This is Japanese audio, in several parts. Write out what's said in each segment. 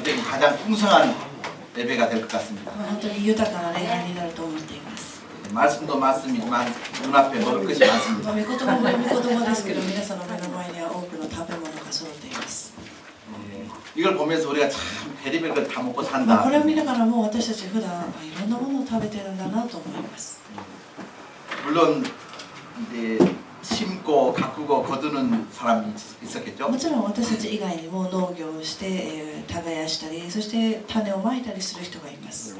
전적인 가장 풍성한 예배가 될 것 같습니다. 本当に豊かな礼拝になると思っています。 말씀도 말씀이지만 눈앞에 먹을 것이 많습니다. 御言葉も御言葉ですけど、皆さんの目の前には多くの食べ物が揃っています。 이걸 보면서 우리가 참 베리베리 걸 다 먹고 こ 산다. れを見ながらも私たち普段いろんなものを食べてるんだなと思います。 물론 이제 심고 가꾸고 거두는 사람이 있었겠죠. もちろん私たち以外にも農業をして、耕したり、そして種をまいたりする人がいます。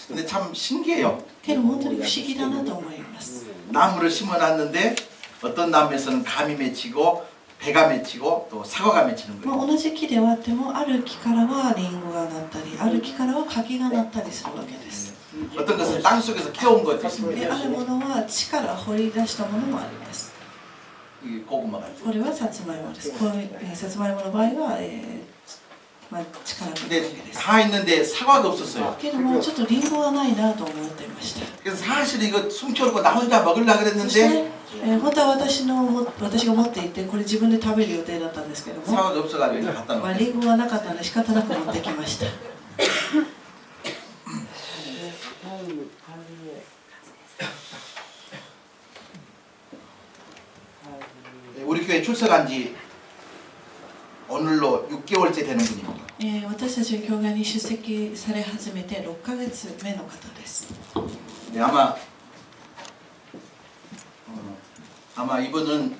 근데 참 신기해요. けど本当に不思議だなと思います。 나무를 심어놨는데 어떤 나무에서는 감이 맺히고 배가 맺히고 또 사과가 맺히는 まあ、 거예요. 同じ木ではあっても、ある木からはリンゴがなったり、ある木からは柿がなったりするわけです。 어떤 것은 땅 속에서 캐온 것도 で 있습니다. あるものは地から掘り出したものもあります。 이 고구마 같은. これはさつまいもです。こういうさつまいもの場合は、まあ、地から掘るわ 근데 けです。 다 있는데 사과가 없었어요. けどもちょっとリンゴがないなと思っていました。 그래서 사실 이거 숨겨놓고 나 혼자 먹으려고 そして 그랬는데 本当は私が持っていてこれ自分で食べる予定だったんですけども、 사과가 없어가지고 이렇게 갖다 まあ、 놓고 リンゴがなかったので仕方なく持ってきました。 우리 교회 출석한 지 오늘로 6개월째 되는 분입니다. 私たちの教会に出席され始めて6ヶ月目の方です。 네, 아마 이분은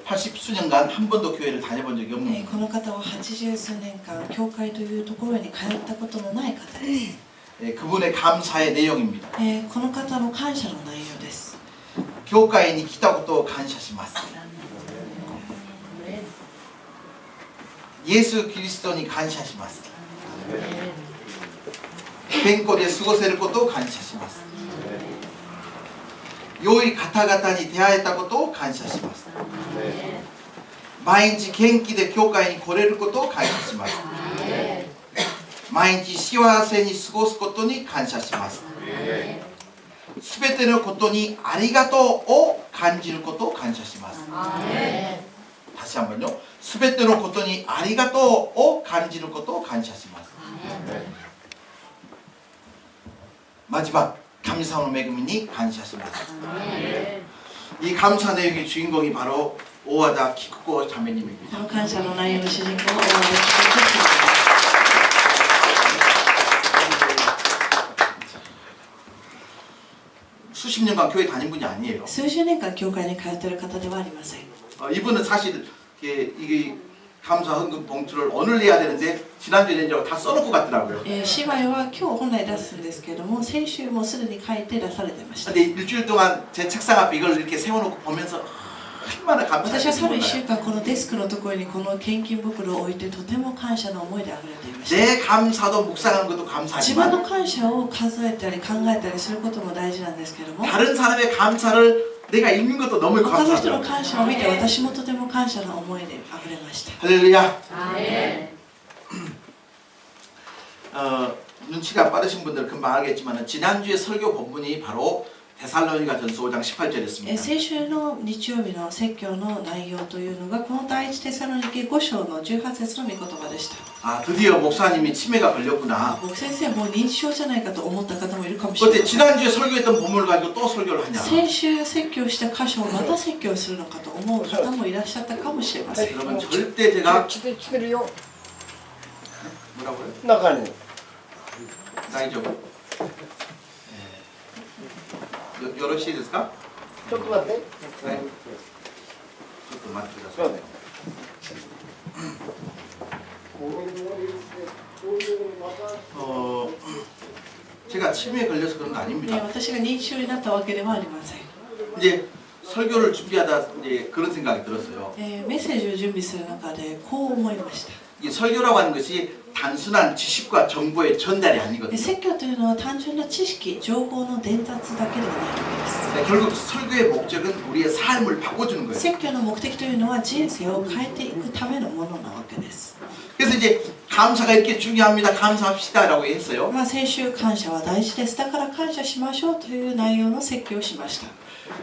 80수년간 한 번도 교회를 다녀본 적이 없는 분입니다. この方は80数年間教会というところに通ったことのない方です。 그분의 감사의 내용입니다. この方の感謝の内容です。 교회에に来たことを感謝します. 예수 그리스도に感謝します. 健康で過ごせることを感謝します. 良い方々に出会えたことを感謝します. 毎日元気で教会に来れることを感謝します. 毎日幸せに過ごすことに感謝します. すべてのことにありがとうを感じることを感謝します. 다시 한번요. すべてのことにありがとうを感じることを感謝します. 마지막 감사의恵みに感謝します. 이 감사 내용의 주인공이 바로 오하다 키쿠코 자매님입니다. この感謝の内容の主人公は大和田キクコさんです。 수십 년간 교회 다닌 분이 아니에요. 数十年間教会に通っている方ではありません。 이분은 사실 이 감사 헌금 봉투를 오늘 내야 되는데 지난주에 낸 줄 다 써놓고 갔더라고요. 芝居は今日本来出すんですけれども、先週もすでに書いて出されてました。 근데 일주일 동안 제 책상 앞에 이걸 이렇게 세워놓고 보면서 얼마나 私は去る1 감사했는지 週間このデスクのところにこの献金袋を置いてとても感謝の思いであふれていました。 내 감사도 묵상하는 것도 自分の 감사하지만 感謝を数えたり考えたりすることも大事なんですけども、 다른 사람의 감사를 내가 읽는 것도 너무 他の人の 감사하더라고요. 感謝を見て私もとても感謝の思いであふれました。 할렐루야. 눈치가 빠르신 분들은 금방 알겠지만 지난주에 설교 본문이 바로 데살로니가 전서 5장 18절이었습니다. 先週の日曜日の説教の内容というのがこの第一テサロニケ5章の18節の御言葉でした。 아 드디어 목사님이 치매가 걸렸구나. 僕先生もう認知症じゃないかと思った方もいるかもしれま 그때 せん。 지난주에 설교했던 본문을 가지고 또 설교를 하냐. 先週説教した箇所をまた説教するのかと思う方もいらっしゃったかもしれません。 여러분 절대 제가 치대요. 뭐라고요? 나가네. 나이죠. 요러시ですか? 조금만 돼. 네. 조금 맞추자. 제가 치매에 걸려서 그런 거 ね、 아닙니다. 私が認知症になったわけではありません。 이제 설교를 준비하다 이제 그런 생각이 들었어요. メッセージを準備する中でこう思いました。 이 설교라고 하는 것이 단순한 지식과 정보의 전달이 で 아니거든요. 説教というのは単純な知識、情報の伝達だけではないわけです。 결국 설교의 목적은 우리의 삶을 바꿔주는 거예요. 説教の目的というのは人生を変えていくためのものなわけです。 그래서 이제 감사가 이렇게 중요합니다. 감사합시다라고 했어요. 先週感謝は大事です。だから感謝しましょうという内容の説教をしました。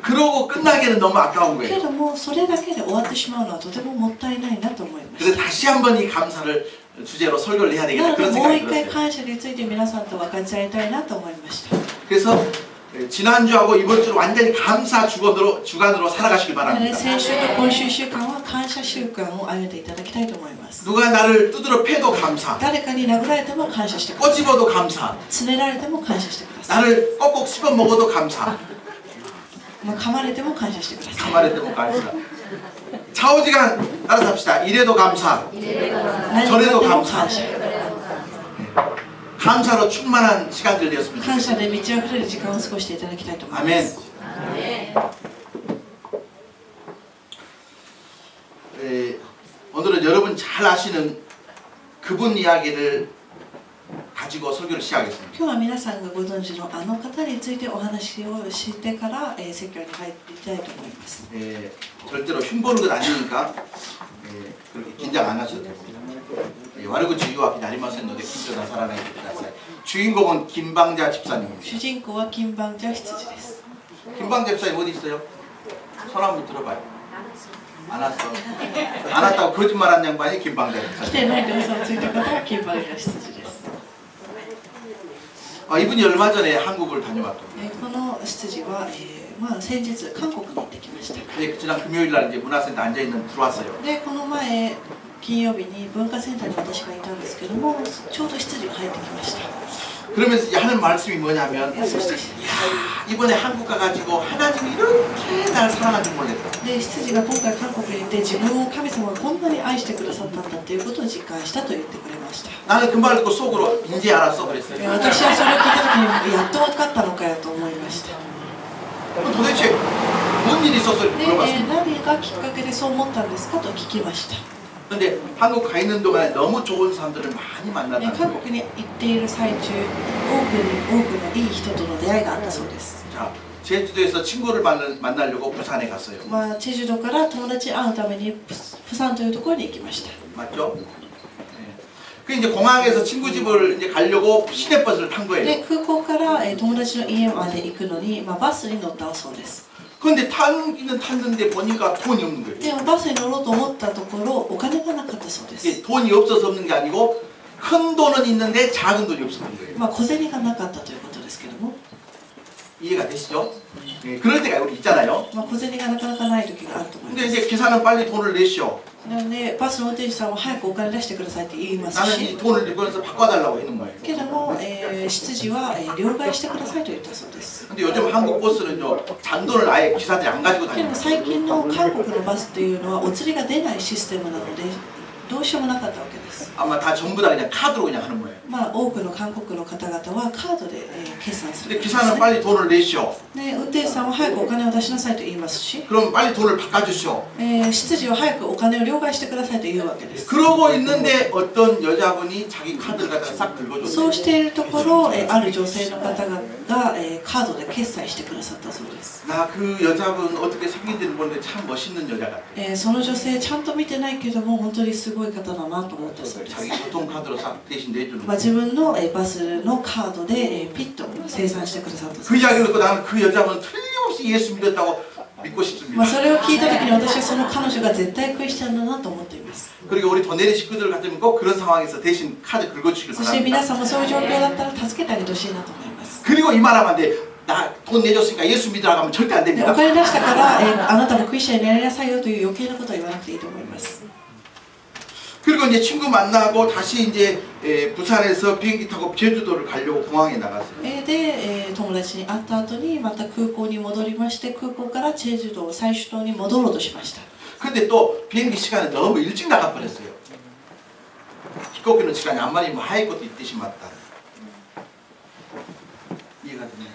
그러고 끝나기에는 너무 아까운 けれ 거예요. どもそれだけで終わってしまうのはとてももったいないなと思いま 그래서 した。 다시 한번 이 감사를 주제로 설교를 해야 な 되겠다 ので 그런 もう 생각이 一回 들었어요. 感謝について皆さんと分かち合いたいなと思いました。 그래서 지난주하고 이번 주를 완전히 감사 주간으로 살아가시길 なので 바랍니다. 先週と今週1週間は感謝週間を歩んでいただきたいと思います。 누가 나를 두드러 패도 감사, 誰かに殴られても感謝してください。 꼬집어도 감사, つねられても感謝してください。 나를 꼭꼭 씹어 먹어도 감사, 噛まれても感謝してください。 가만히도 감사. 좌우지간 따라서 합시다. 이래도 감사, 何があっても感謝。 감사로 충만한 시간들 되었습니다. 感謝で満ち溢れる時間を過ごしていただきたいと思いま 아멘. す。 오늘은 여러분 잘 아시는 그분 이야기를 가지고 설교를 시작하겠습니다. 今日は皆さんがご存知のあの方についてお話をしてから、説教に入っていきたいと思います。 절대로 흉보는 건 아니니까 그렇게 긴장 안 하셔도 됩니다. 와르구 주의와 기다리마센 노데 긴조나 살아나게 되다사이. 주인공은 김방자 집사님입니다. 主人公は金番者羊です。 김방자 집사님 어디 있어요? 손 한번 들어봐요. 안 왔어. 안 왔다고 거짓말한 양반이 김방자 来 집사님. てないと嘘をついた方は金番者羊です。 이분이 얼마 전에 한국을 다녀왔거든요. この羊は、先日韓国に行ってきました。 지난 금요일 날 이제 문화센터 앉아 있는 들어왔어요. でこの前金曜日に文化センターに私がいたんですけども、ちょうど羊が入ってきました。 그러면서 이제 하는 말씀이 뭐냐면, そして 이번에 한국 가가지고 하나님이 이렇게 날 사랑한 줄 몰랐다. で羊が今回韓国に行って自分を神様がこんなに愛してくださったんだということを実感したと言ってくれました。 나는 그 말 듣고 속으로 이제 알았어 그랬어요. 私はそれを聞いた時にやっと分かったのかよと思いました。 도대체 뭔 일이 있어서 で、 물어봤습니다. 何がきっかけでそう思ったんですかと聞きました。 근데 한국 가 있는 동안에 너무 좋은 사람들을 많이 만났다는 韓 거예요. 国に行っている最中、多くのいい人との出会いがあったそうです。 자, 제주도에서 친구를 만나려고 부산에 갔어요. チェジュ島から友達に会うためにプサンというところに行きました。 맞죠? 그 이제 공항에서 친구 집을 이제 가려고 시내버스를 탄 거예요. で、空港から、友達の家まで行くのに、バスに乗ったそうです。 근데 타기는 탔는데 보니까 돈이 없는 거예요. でもバスに乗ろうと思ったところ、お金がなかったそうです。 이게 돈이 없어서 없는 게 아니고 큰 돈은 있는데 작은 돈이 없었던 거예요. 小銭がなかったということですけども、 이해가 되시죠? 그럴 때가 우리 있잖아요. 小銭がなかなかない時があると思いま 근데 す。 이제 기사는 빨리 돈을 내시오. なので、バスの運転手さんは早くお金出してくださいって言います 나는 し 이 、 돈을 이거에서 바꿔달라고 했는 거예요. けども、執事は、両替してくださいと言ったそうです。 근데 요즘 한국 버스는요 잔돈을 아예 기사들이 안 가지고 けど 다녀요. も最近の韓国のバスというのはお釣りが出ないシステムなので、どうしようもなかったわけです。 아마 다 전부 다 그냥 카드로 그냥 하는 거예요. 多くの韓国の方々はカードで、決算する 근데 んです 기사는 ね。 빨리 돈을 내시오. で、運転手さんは早くお金を出しなさいと言いますし、 그럼 빨리 돈을 바꿔주시오. 執事は早くお金を両替してくださいと言うわけです。 그러고 있는데 어떤 여자분이 자기 카드를 갖다가 싹 そう 긁어줬어요. しているところ、ある女性の方が、カードで決済してくださったそうです。 나 그 여자분 어떻게 생긴지는 모르는데 참 멋있는 여자 같아. その女性ちゃんと見てないけども本当にすごい方だなと思ったそうです。 자기 교통카드로 싹 대신 내주는 自分の、バスのカードで、ピッと生産してくださったそ 그 うです。 이야기를 듣고 나는 그 여자분 틀림없이 예수 믿었다고 믿고 싶습니다. それを聞いた時に私はその彼女が絶対クリスチャンだなと思っています。 그리고 우리 더 내리 식구들 같으면 꼭 그런 상황에서 대신 카드 긁어주시길 そして皆 바랍니다. さんもそういう状況だったら助けてあげてほしいなと思います。 그리고 이 말하면 안 돼. 나 돈 내줬으니까 예수 믿으라고 하면 절대 안 で 됩니다. お金出したから、あなたもクリスチャンになりなさいよという余計なことは言わなくていいと思います。 그리고 이제 친구 만나고 다시 이제 부산에서 비행기 타고 제주도를 가려고 공항에 나갔어요. で、友達に会った後にまた空港に戻りまして、空港からチェジュ島最首都に戻ろうとしました。 근데 또 비행기 시간에 너무 일찍 나가버렸어요.飛行機の 시간이 안 맞으면 하얀 것도 있듯이 맞다. 이해가 됩니까?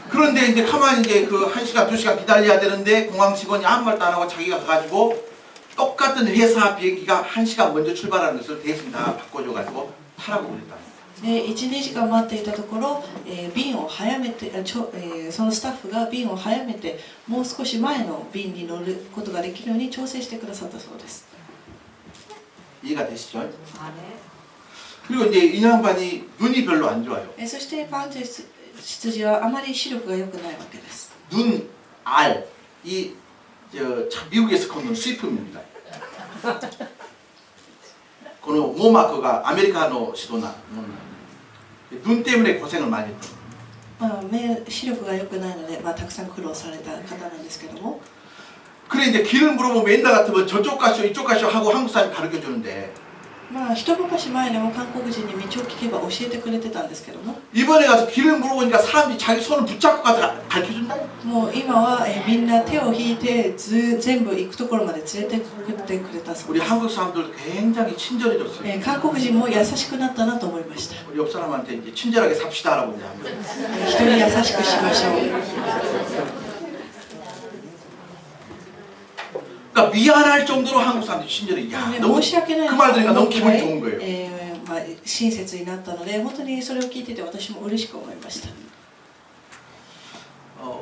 그런데 이제 가만히 이제 그 1시간, 2시간 기다려야 되는데 공항 직원이 아무 말도 안 하고 자기가 가가지고 똑같은 회사 비행기가 1시간 먼저 출발하는 것을 대신 다 바꿔줘가지고 타라고 그랬다. で 1,2 時間待っていたところ、便を早めて、そのスタッフが便を早めてもう少し前の便に乗ることができるように調整してくださったそうです。 이해가 되시죠? 그리고 이제 이 양반이 눈이 별로 안 좋아요. そしてパンチ羊はあまり視力が良くないわけです。 눈, 알, 미국에서 걷는 수입품입니다. この網膜がアメリカの人な、눈 때문에 고생을 많이 했다. 目視力が良くないので、たくさん苦労された方なんですけども、 그래 이제 길을 물어보면 옛날 같으면 저쪽 가시오 이쪽 가시오 하고 한국 사람이 가르쳐 주는데 一昔前でも韓国人に道を聞けば教えてくれてたんですけども、 이번에 가서 길을 물어보니까 사람들이 자기 손을 붙잡고 가서 가르쳐 준다. もう今はみんな手を引いて全部行くところまで連れてってくれたそう 우리 です。 한국 사람들 굉장히 친절해졌어요. 韓国人も優しくなったなと思いました。 우리 옆 사람한테 이제 친절하게 삽시다라고 이제 하면. 人に優しくしましょう。 그러니까 미안할 정도로 한국 사람들이 친절해. 야, 申 너무 し訳ない 그 말 들으니까 너무 기분이 좋은 거예요. 親切になったので、本当にそれを聞いてて私も嬉しく思いました。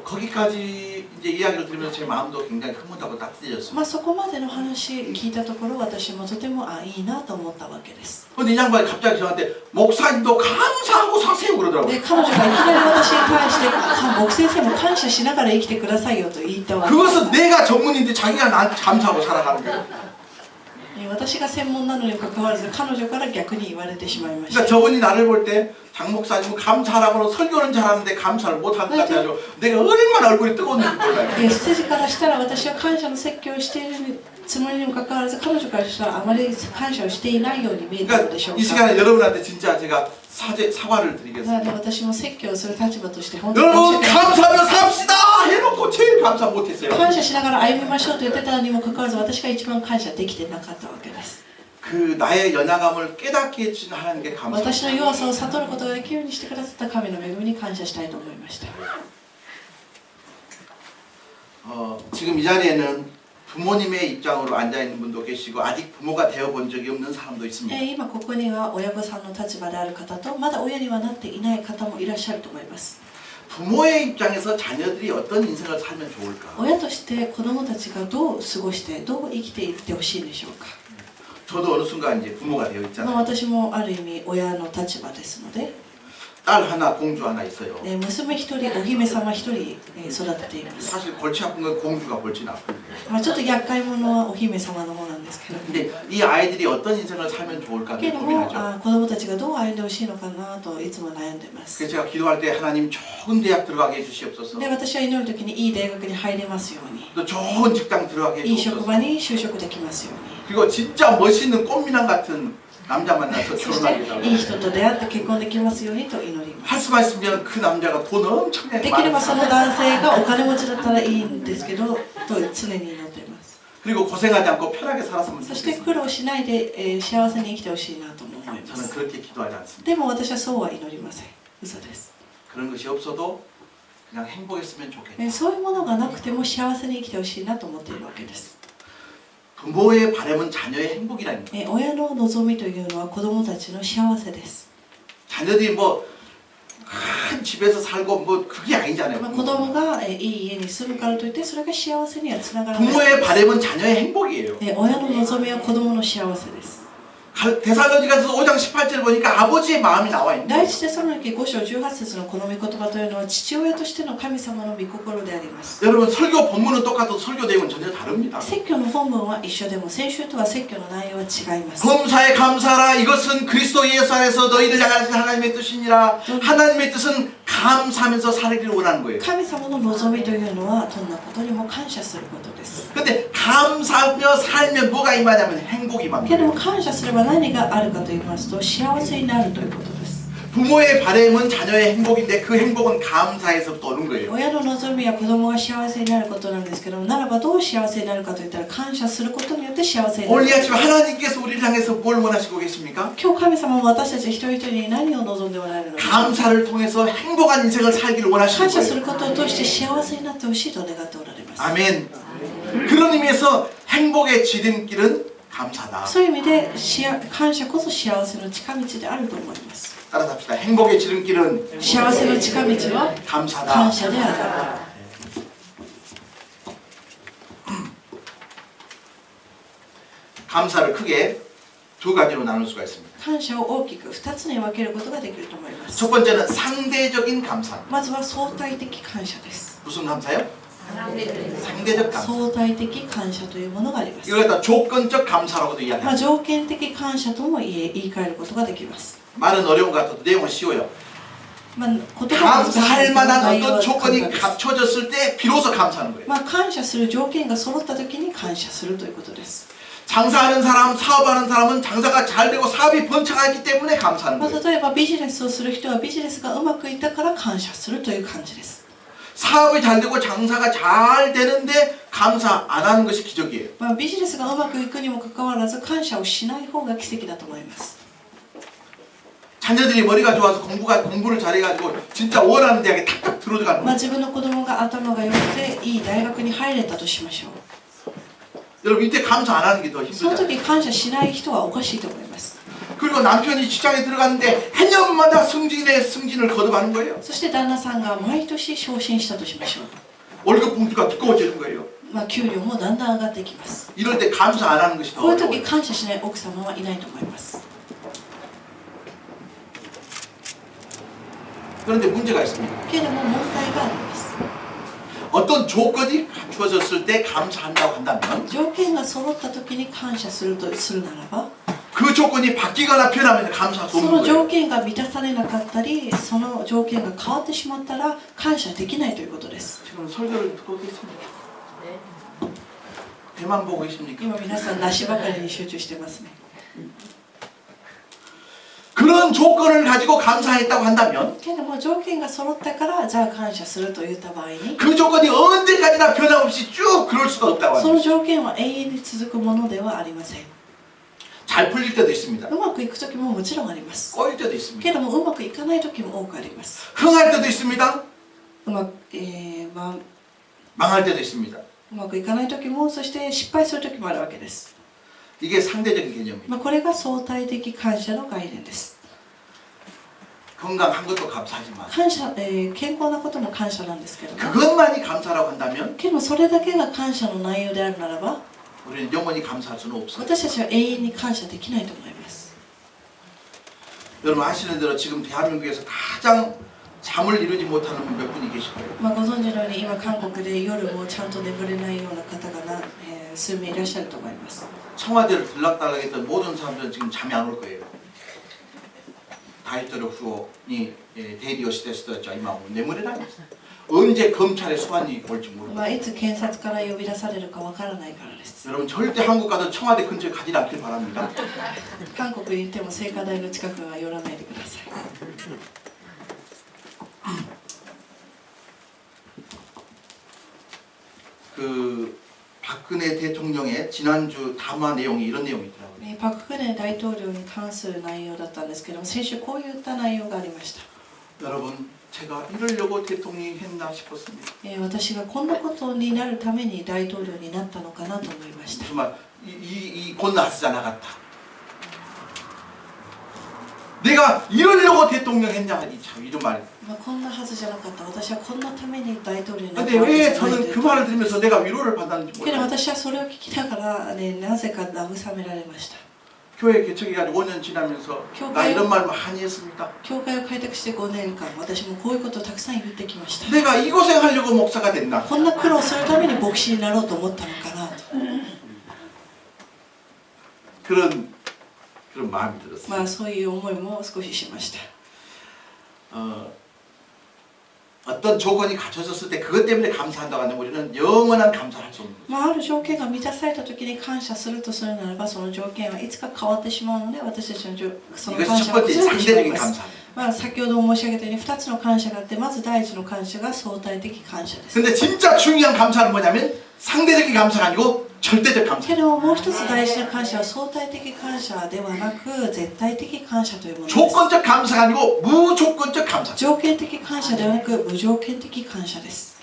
거기까지 이제 이야기를 들으면서 제 마음도 굉장히 흐뭇하고 따뜻해졌어요. そこまでの話聞いたところ、私もとてもいいなと思ったわけです。 근데 이 양반이 갑자기 저한테 목사님도 감사하고 사세요 그러더라고요. で、彼女がいきなり私に対して、木先生も感謝しながら生きてくださいよと言ったわけです。 그것은 내가 전문인데 자기가 나한테 감사하고 살아가는 거예요. 私が専門なのにもかかわらず彼女から逆に言われてしまいました。 그러니까 저분이 나를 볼 때 장 목사님은 감사하라고 설교는 잘하는데 감사를 못한 것 같아가지고 내가 얼마나 얼굴이 뜨거웠는지 몰라요. 羊からしたら私は感謝の説教をしているつもりにもかかわらず彼女からしたらあまり感謝をしていないように見えたのでしょう 그러니까 이 か。 시간에 여러분한테 진짜 제가 사과를 드리겠습니다. なので私も説教をする立場として本当に 여러분 申し訳ない 감사하며 삽시다 해놓고 제일 감사 못했어요. 感謝しながら歩みましょうと言ってたにもかかわらず私が一番感謝できてなかったわけです。 그 나의 연약함을 깨닫게 해주신 하나님께 감사합니다. 私の弱さを悟ることができるようにしてくださった神の恵みに感謝したいと思いました。 지금 이 자리에는 부모님의 입장으로 앉아 있는 분도 계시고 아직 부모가 되어 본 적이 없는 사람도 있습니다. 今ここには親御さんの立場である方とまだ親にはなっていない方もいらっしゃると思います。 부모의 입장에서 자녀들이 어떤 인생을 살면 좋을까? 親として子供たちがどう過ごしてどう生きていってほしいんでしょうか。 저도 어느 순간 이제 부모가 되어 있잖아요. 私もある意味親の立場ですので、 딸 하나, 공주 하나 있어요. 娘一人、お姫様一人育てています。 사실 골치 아픈 건 공주가 골치 아픈데. ちょっと厄介者はお姫様の方なんですけど、 근데 이 아이들이 어떤 인생을 살면 좋을까 けども 고민하죠. 子供たちがどう歩んでほしいのかなといつも悩んでいます。 그래서 제가 기도할 때 하나님 좋은 대학 들어가게 해주시옵소서. で、私は祈るときにいい大学に入れますように、 또 좋은 직장 들어가게 いい職 해주옵소서. 場に就職できますように。 그리고 진짜 멋있는 꽃미남 같은 남자 만나서 そし 결혼하게 ていい 해달라고. 人と出会って結婚できますようにと祈ります。 할 수만 있으면 그 남자가 돈 엄청나게 できれば 많은 その男性がお金持ちだったらいいんですけど、と常に祈っています。 그리고 고생하지 않고 편하게 살았으면 そして 좋겠습니다. 苦労しないで、幸せに生きてほしいなとも思いま 저는 す。 그렇게 기도하지 않습니다. でも私はそうは祈りません。嘘です。 그런 것이 없어도 그냥 행복했으면 좋겠다. そういうものがなくても幸せに生きてほしいなと思っているわけです。 부모의 바람은 자녀의 행복이라는 거예요. 親の望みというのは子供たちの幸せです。 자녀들이 뭐 큰 집에서 살고 뭐 그게 아니잖아요. 子供がいい家に住むからといってそれが幸せにはつながらない。 부모의 바람은 자녀의 행복이에요. 親の望みは子供の幸せです。 데살로니가서 5장 18절 보니까 아버지의 마음이 나와 있는 第 거예요. 一テサロニケ5章18節のこの御言葉というのは父親としての神様の御心であります。 여러분 설교 본문은 똑같아도 설교 내용은 전혀 다릅니다. 説教の本文は一緒でも先週とは説教の内容は違います。 범사에 감사하라. 이것은 그리스도 예수 안에서 너희를 향하신 하나님의 뜻이니라. 하나님의 뜻은 감사하면서 살기를 원하는 거예요. 神様の望みというのはどんなことにも感謝することです。 근데 감사하며 살면 뭐가 임하냐면 행복이 けども 임합니다. 感謝すれば何があるかと言いますと幸せになるということです。 부모의 바람은 자녀의 행복인데 그 행복은 감사에서부터 오는 거예요. 親の望みは子供が幸せになることなんですけども、ならばどう幸せになるかといったら感謝することによって幸せにな 오늘 る。 아침 하나님께서 우리를 향해서 뭘 원하시고 계십니까? 今日神様は私たち一人一人に何を望んでおられるのか。 감사를 통해서 행복한 인생을 살기를 원하시는 感謝す 거예요. ることを通して幸せになってほしいと願っておられます。 아멘. 그런 의미에서 행복의 지름길은 감사다. そういう意味で感謝こそ幸せの近道であると思います。 따라잡시다. 행복의 지름길은 幸せの近道は 감사다. 感謝である。 감사를 크게 두 가지로 나눌 수가 있습니다. 感謝を大きく2つに分けることができると思います。 첫 번째는 상대적인 감사. まずは相対的感謝です。 무슨 감사요? 상대적 감사. 相対的感謝というものがあります。 이걸 갖다 조건적 감사라고도 まあ、 이야기합니다. 条件的感謝とも言い換えることができます。 말은 어려운 것 같아도 내용은 쉬워요. まあ、言葉が難しい 감사할 内 만한 容 어떤 は簡 조건이 単です。 갖춰졌을 때 비로소 감사하는 거예요. まあ、感謝する条件が揃った時に感謝するということです。 장사하는 사람, 사업하는 사람은 장사가 잘 되고 사업이 번창했기 때문에 감사하는 まあ、 거예요. 例えばビジネスをする人はビジネスがうまくいったから感謝するという感じです。 사업이 잘 되고 장사가 잘 되는데 감사 안 하는 것이 기적이에요. まあ、ビジネスがうまくいくにもかかわらず感謝をしない方が奇跡だと思います。 자녀들이 머리가 좋아서 공부를 잘해가지고 진짜 원하는 대학에 탁탁 들어가는 まあ、 거예요. 自分の子供が頭が良くていい大学に入れたとしましょう。 여러분 이때 감사 안 하는 게 더 その 힘들잖아요. 時感謝しない人はおかしいと思います。 그리고 남편이 직장에 들어갔는데 해년마다 승진을 거듭하는 거예요. そして旦那さんが毎年昇進したとしましょう。 월급 봉투가 두꺼워지는 거예요. まあ、給料もだんだん上がっていきます。 이럴 때 감사 안 하는 것이 더 こういう時 어려워요. 感謝しない奥様はいないと思います。 그런데 문제가 있습니다. けれども問題があります。 어떤 조건이 갖추어졌을 때 감사한다고 한다면 条件が揃った時に感謝するとするならば、 그 조건이 바뀌거나 변하면 감사가 そ 없는 の 거예요. 条件が満たされなかったり、その条件が変わってしまったら感謝できないということです。 지금 설교를 듣고 계십니까? 배만 보고 계십니까? 今皆さん梨ばかりに集中してますね。 그런 조건을 가지고 감사했다고 한다면 けれども条件が揃ったからじゃあ感謝すると言った場合に、 그 조건이 언제까지나 변함없이 쭉 그럴 수가 없다고 その 합니다. 条件は永遠に続くものではありません。 잘 풀릴 때도 있습니다. うまくいく時ももちろんあります。 꼬일 때도 있습니다. けれどもうまくいかない時も多くあります。 흥할 때도 있습니다. まあ 망할 때도 있습니다. うまくいかない時も、そして失敗する時もあるわけです。 이게 상대적인 개념입니다. まあ、これが相対的感謝の概念です。 건강한 것도 감사하지만 感謝、健康なことも感謝なんですけども、 그것만이 감사라고 한다면 けどもそれだけが感謝の内容であるならば、 우리는 영원히 감사할 수는 없어요. 私たちは永遠に感謝できないと思います。 여러분 아시는 대로 지금 대한민국에서 가장 잠을 이루지 못하는 몇 분이 계실 거예요. まあ、ご存知のように今韓国で夜もちゃんと眠れないような方が数名いらっしゃると思います。 청와대를 들락달락했던 모든 사람들은 지금 잠이 안 올 거예요. 다이터로 후원이 대리오 시대스였죠. 이마 내물에나 언제 검찰의 소환이 올지 ま 모르고 あ、いつ検察から呼び出されるかわからないからです。 여러분 절대 한국 가서 청와대 근처에 가지 않길 바랍니다. 韓国に行っても聖火台の近くは寄らないでください。 그 박근혜 대통령의 지난주 담화 내용이 이런 내용이 있더라고요. パク・クネ大統領に関する内容だったんですけども、先週こういった内容がありました。 여러분 제가 이러려고 대통령이 했나 싶었습니다. 私がこんなことになるために大統領になったのかなと思いました。 정말 이 곤나스자 나갔다. 내가 이러려고 대통령 했냐 참 이런 말. まあ、こんなはずじゃなかった。私はこんなために大統領になった 근데 わけ 왜 じゃないと 저는 いう 그 말을 들으면서 내가 위로를 받았는지 けど 몰라요. 私はそれを聞きながら、なぜか慰められました。 교회 개척해가지고 5년 지나면서 나 이런 말 많이 했습니다. 教会を開拓して5年間、私もこういうことをたくさん言ってきました。 내가 이 고생하려고 목사가 됐나? こんな苦労するために牧師になろうと思ったのかなと、 그런 마음이 들었어요. まあ、そういう思いも少ししました。 어떤 조건이 갖춰졌을 때 그것 때문에 감사한다고 하는 우리는 영원한 감사를 할 수 없는 거예요. まあ、ある条件が満たされた時に感謝するとするならば、その条件はいつか変わってしまうので、私たちのその 이것이 感 첫 謝は 번째 崩れてしまい 상대적인 ます。 감사입니다. まあ、先ほど申し上げたように2つの感謝があって、まず第一の感謝が相対的感謝です。 근데 진짜 중요한 감사는 뭐냐면 상대적인 감사가 아니고 절대적 감사. けどもう一つ大事な感謝は相対的感謝ではなく絶対的感謝というものです。 조건적 감사가 아니고 무조건적 감사. 条件的感謝ではなく無条件的感謝です。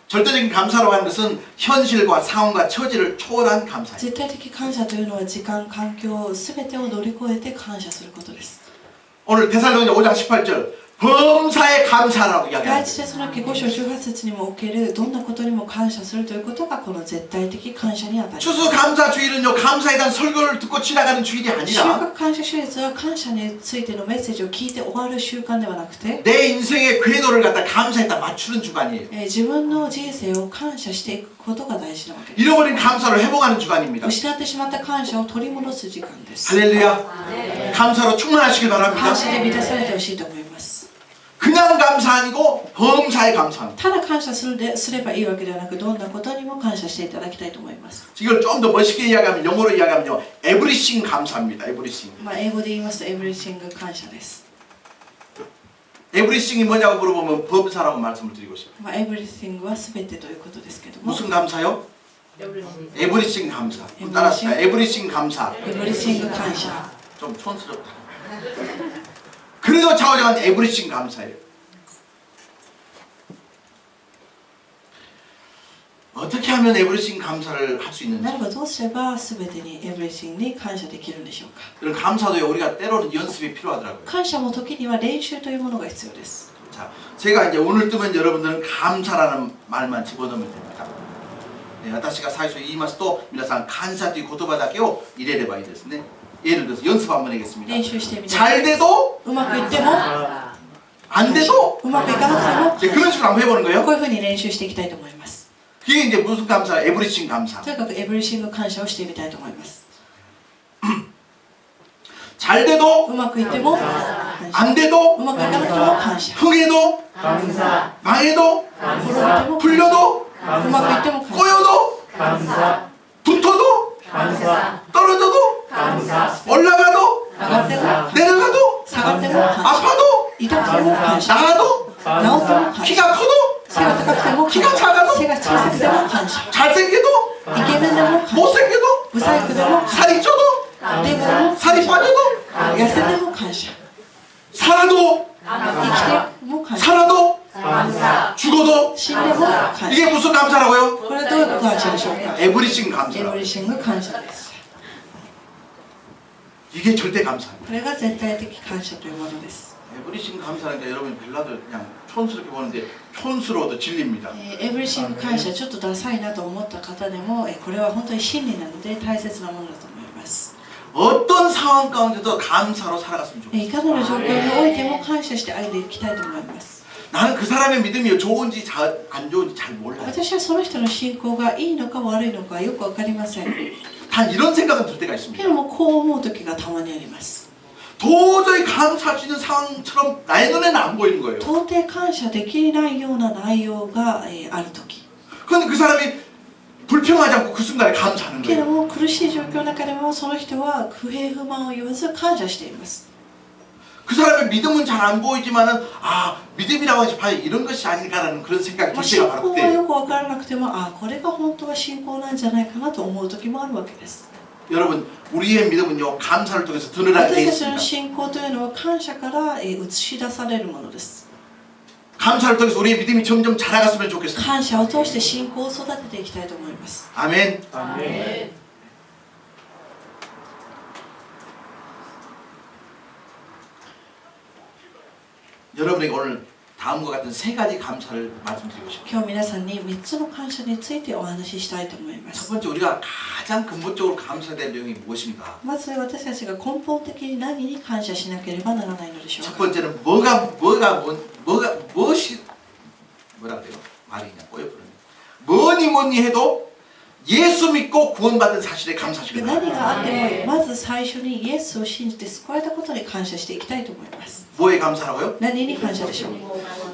절대적인 감사라고 하는 것은 현실과 상황과 처지를 초월한 감사예요. 絶対的感謝というのは時間、環境すべてを乗り越えて感謝することです。 오늘 데살로니가 5장 18절 범사에 감사라고 第 이야기합니다. 一テスロニケ5章18節にもおけるどんなことにも感謝するということがこの絶対的感謝にあたります。 추수감사주일은요 감사에 대한 설교를 듣고 지나가는 주일이 収 아니라 穫感謝主日は感謝についてのメッセージを聞いて終わる習慣ではなくて、 내 인생의 궤도를 갖다 감사에다 맞추는 주간이에요. 自分の人生を感謝していくことが大事なわけです。 잃어버린 감사를 회복하는 주간입니다. 失ってしまった感謝を取り戻す時間です。 할렐루야. 감사로 충만하시길 바랍니다. 感謝で満たされてほしいと思います。 그냥 감사 아니고 범사에 감사합니다. ただ感謝すればいいわけではなく、どんなことにも感謝していただきたいと思います。 이걸 좀 더 멋있게 이야기하면 영어로 이야기하면요 everything 감사합니다. everything. 英語で言いますと everything 感謝です。 everything이 뭐냐고 물어보면 범사라고 말씀을 드리고 싶어요. everything は全てということですけども、 무슨 감사요? everything 감사. 따라하세요. everything 감사. everything 感謝。 좀 촌스럽다. 그래도 좌우장은 에브리싱 감사해요. 어떻게 하면 에브리싱 감사를 할 수 있는지. 何かどうすれば全てに everything に感謝できるんでしょうか。 이런 감사도요 우리가 때로는 연습이 필요하더라고요. 感謝も時には練習というものが必要です。 자, 제가 이제 오늘 뜨면 여러분들은 감사라는 말만 집어넣으면 됩니다. 네, 私が最初言いますと皆さん感謝という言葉だけを入れればいいですね. 예를 들어서 연습 한번 하겠습니다. 練習してみて。 잘 돼도 うまくいっても、 안 돼도 うまくいかなくて 네, 그런 식으로 한번 해보는 も、 거예요. こういうふうに練習していきたいと思います。 그게 이제 무슨 감사? 에브리싱 감사. とにかく everything 感謝をしてみたいと思います。 잘 돼도 うまくいっても、 안 돼도 うまくいかなくても感謝。 흥해도 감사 망해도 転んでも、 풀려도 うまくいっても感謝。 꼬여도 감사 붙어도 감사 떨어져도 감사 올라가도 上がっても、 내려가도 下がっても感謝。 아파도 痛くても感謝。 나가도 治っても感謝。 키가 커도 背が高くても感謝。 키가 작아도 背が小さくても感謝。 잘생겨도 イケメンでも感謝。 못생겨도 ブサイクでも感謝。 살이 쪄도 デブでも 살이 빠져도 痩せても感謝。 살아도 生きても感謝。 살아도 감사 죽어도 死んでも感謝。 이게 무슨 감사라고요? これはどういう感謝でしょうか。 에브리싱 エ 감사라고. ブリシング感謝です。 이게 절대 감사입니다. これが絶対的感謝というものです。 에브리싱 감사라니까 여러분 별나도 그냥 촌스럽게 보는데 촌스러워도 진리입니다. エブリシング感謝ちょっとダサいなと思った方でも、これは本当に真理なので大切なものだと思います。 어떤 상황 가운데도 감사로 살아갔으면 좋겠어요. いかなる状況においても感謝して歩んでいきたいと思います。 나는 그 사람의 믿음이 좋은지 안 좋은지 잘 몰라요. 私はその人の信仰がいいのか悪いのかよく分かりません。 단 이런 생각은 들 때가 け 있습니다. どもこう思う時がたまにあります。 도저히 감사할 수 있는 상황처럼 나의 눈에는 안 보이는 거예요. 到底感謝できないような内容がある時。 그런데 그 사람이 불평하지 않고 그 순간에 감사하는 けど 거예요. も苦しい状況の中でもその人は不平不満を言わず感謝しています。 그 사람의 믿음은 잘 안 보이지만은 아 믿음이라고 하지 봐야 이런 것이 아닐까라는 그런 생각이 まあ 들 信 때가 仰 바로 は 그때예요. よく分からなくても、これが本当は信仰なんじゃないかなと思う時もあるわけです。 여러분 우리의 믿음은요 감사를 통해서 드러나게 돼 私たちの 있습니다. 信仰というのは感謝から映し出されるものです。 감사를 통해서 우리의 믿음이 점점 자라갔으면 좋겠습니다. 感謝を通して信仰を育てていきたいと思います。 아멘. 아멘 여러분에게 오늘 다음과 같은 세 가지 감사를 말씀드리고 싶습니다. 今日皆さんに3つの感謝についてお話ししたいと思いま 첫 す。 번째 우리가 가장 근본적으로 감사해야 될 내용이 무엇인가? まず私たちが根本的に何に感謝しなければならないのでしょ 첫 うか。 번째는 무엇이 뭐라 그래요? 말이 그냥 꼬여버리네. 뭐니 해도 예수 믿고 구원받은 사실에 감사하시길 何 바랍니다. があってもまず最初にイエスを信じて救われたことに感謝していきたいと思います。 뭐에 감사라고요? 何に感謝でしょう。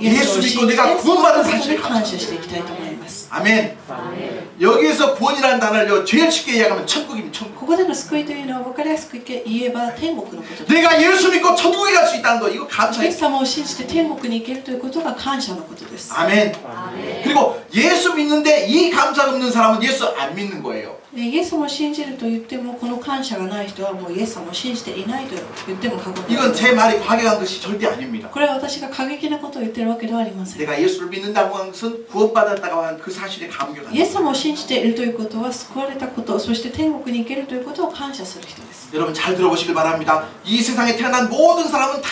예수 を 믿고 信じて 내가 救われ 구원받은 たことに 사실에 感 감사. 謝していきたいと思います。 아멘. 아멘 여기에서 구원이라는 단어를 제일 쉽게 이야기하면 천국입니다. 천국. ここでの救いというのは分かりやすく言えば天国のことです。 내가 예수 믿고 천국에 갈 수 있다는 거 이거 イエ 감사해요. ス様を信じて天国に行けるということが感謝のことです。 아멘. 아멘 그리고 예수 믿는데 이 감사가 없는 사람은 예수 안 믿는 거예요. イエス様を信じると言ってもこの感謝がない人はもうイエス様を信じていないと言っても過言ではない 이건 제 말이 과격한 것이 절대 아닙니다. これは私が過激なことを言っているわけではありません。 내가 예수를 믿는다고 하는 것은 구원받았다고 하는 그 사실에 감격하는 イエス様を信じているということは救われたこと、そして天国に行けるということを感謝する人です。 여러분 잘 들어보시길 바랍니다. 이 세상에 태어난 모든 사람은 다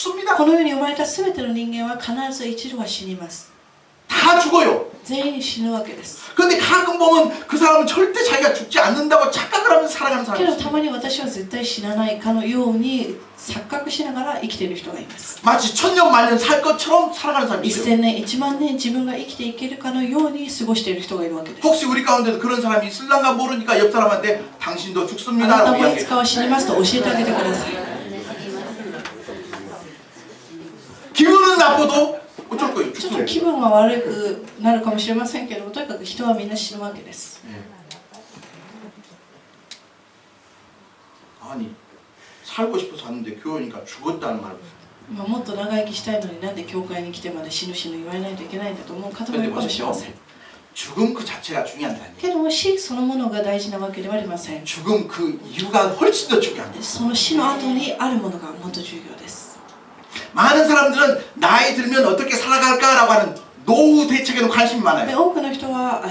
죽습니다. この世に生まれた全ての人間は必ず一度は死にます。 다 죽어요. 全員死ぬわけです。 근데 가끔 보면 그 사람은 절대 자기가 죽지 않는다고 착각을 하면서 살아가는 け 사람이 ど 있어요. たまに私は絶対死なないかのように錯覚しながら生きている人がいます。 마치 천년만년 살 것처럼 살아가는 사람이 있어요. 1000年1万年自分が生きていけるかのように過ごしている人がいるわけです。 혹시 우리 가운데도 그런 사람이 있을란가 모르니까 옆 사람한테 당신도 あな 죽습니다 た 라고 もいつ 이야기해요. かは死にますと教えてあげてください。 기분은 나빠도 어쩔 거예요. ちょっと 죽어요. 気分が悪くなるかもしれませんけども、とにかく人はみんな死ぬわけです。 아니 살고 싶어서 왔는데 교회니까 죽었다는 말을 まあもっと長生きしたいのになんで教会に来てまで死ぬ死ぬ言われないといけないんだと思う方もいるかもしれません。 죽음 그 자체가 중요한 게 아니에요. けども死そのものが大事なわけではありません。 죽음 그 이유가 훨씬 더 중요합니다. その死の後にあるものがもっと重要です。 많은 사람들은 나이 들면 어떻게 살아갈까라고 하는 노후 대책에는 관심이 で 많아요. 多くの人は、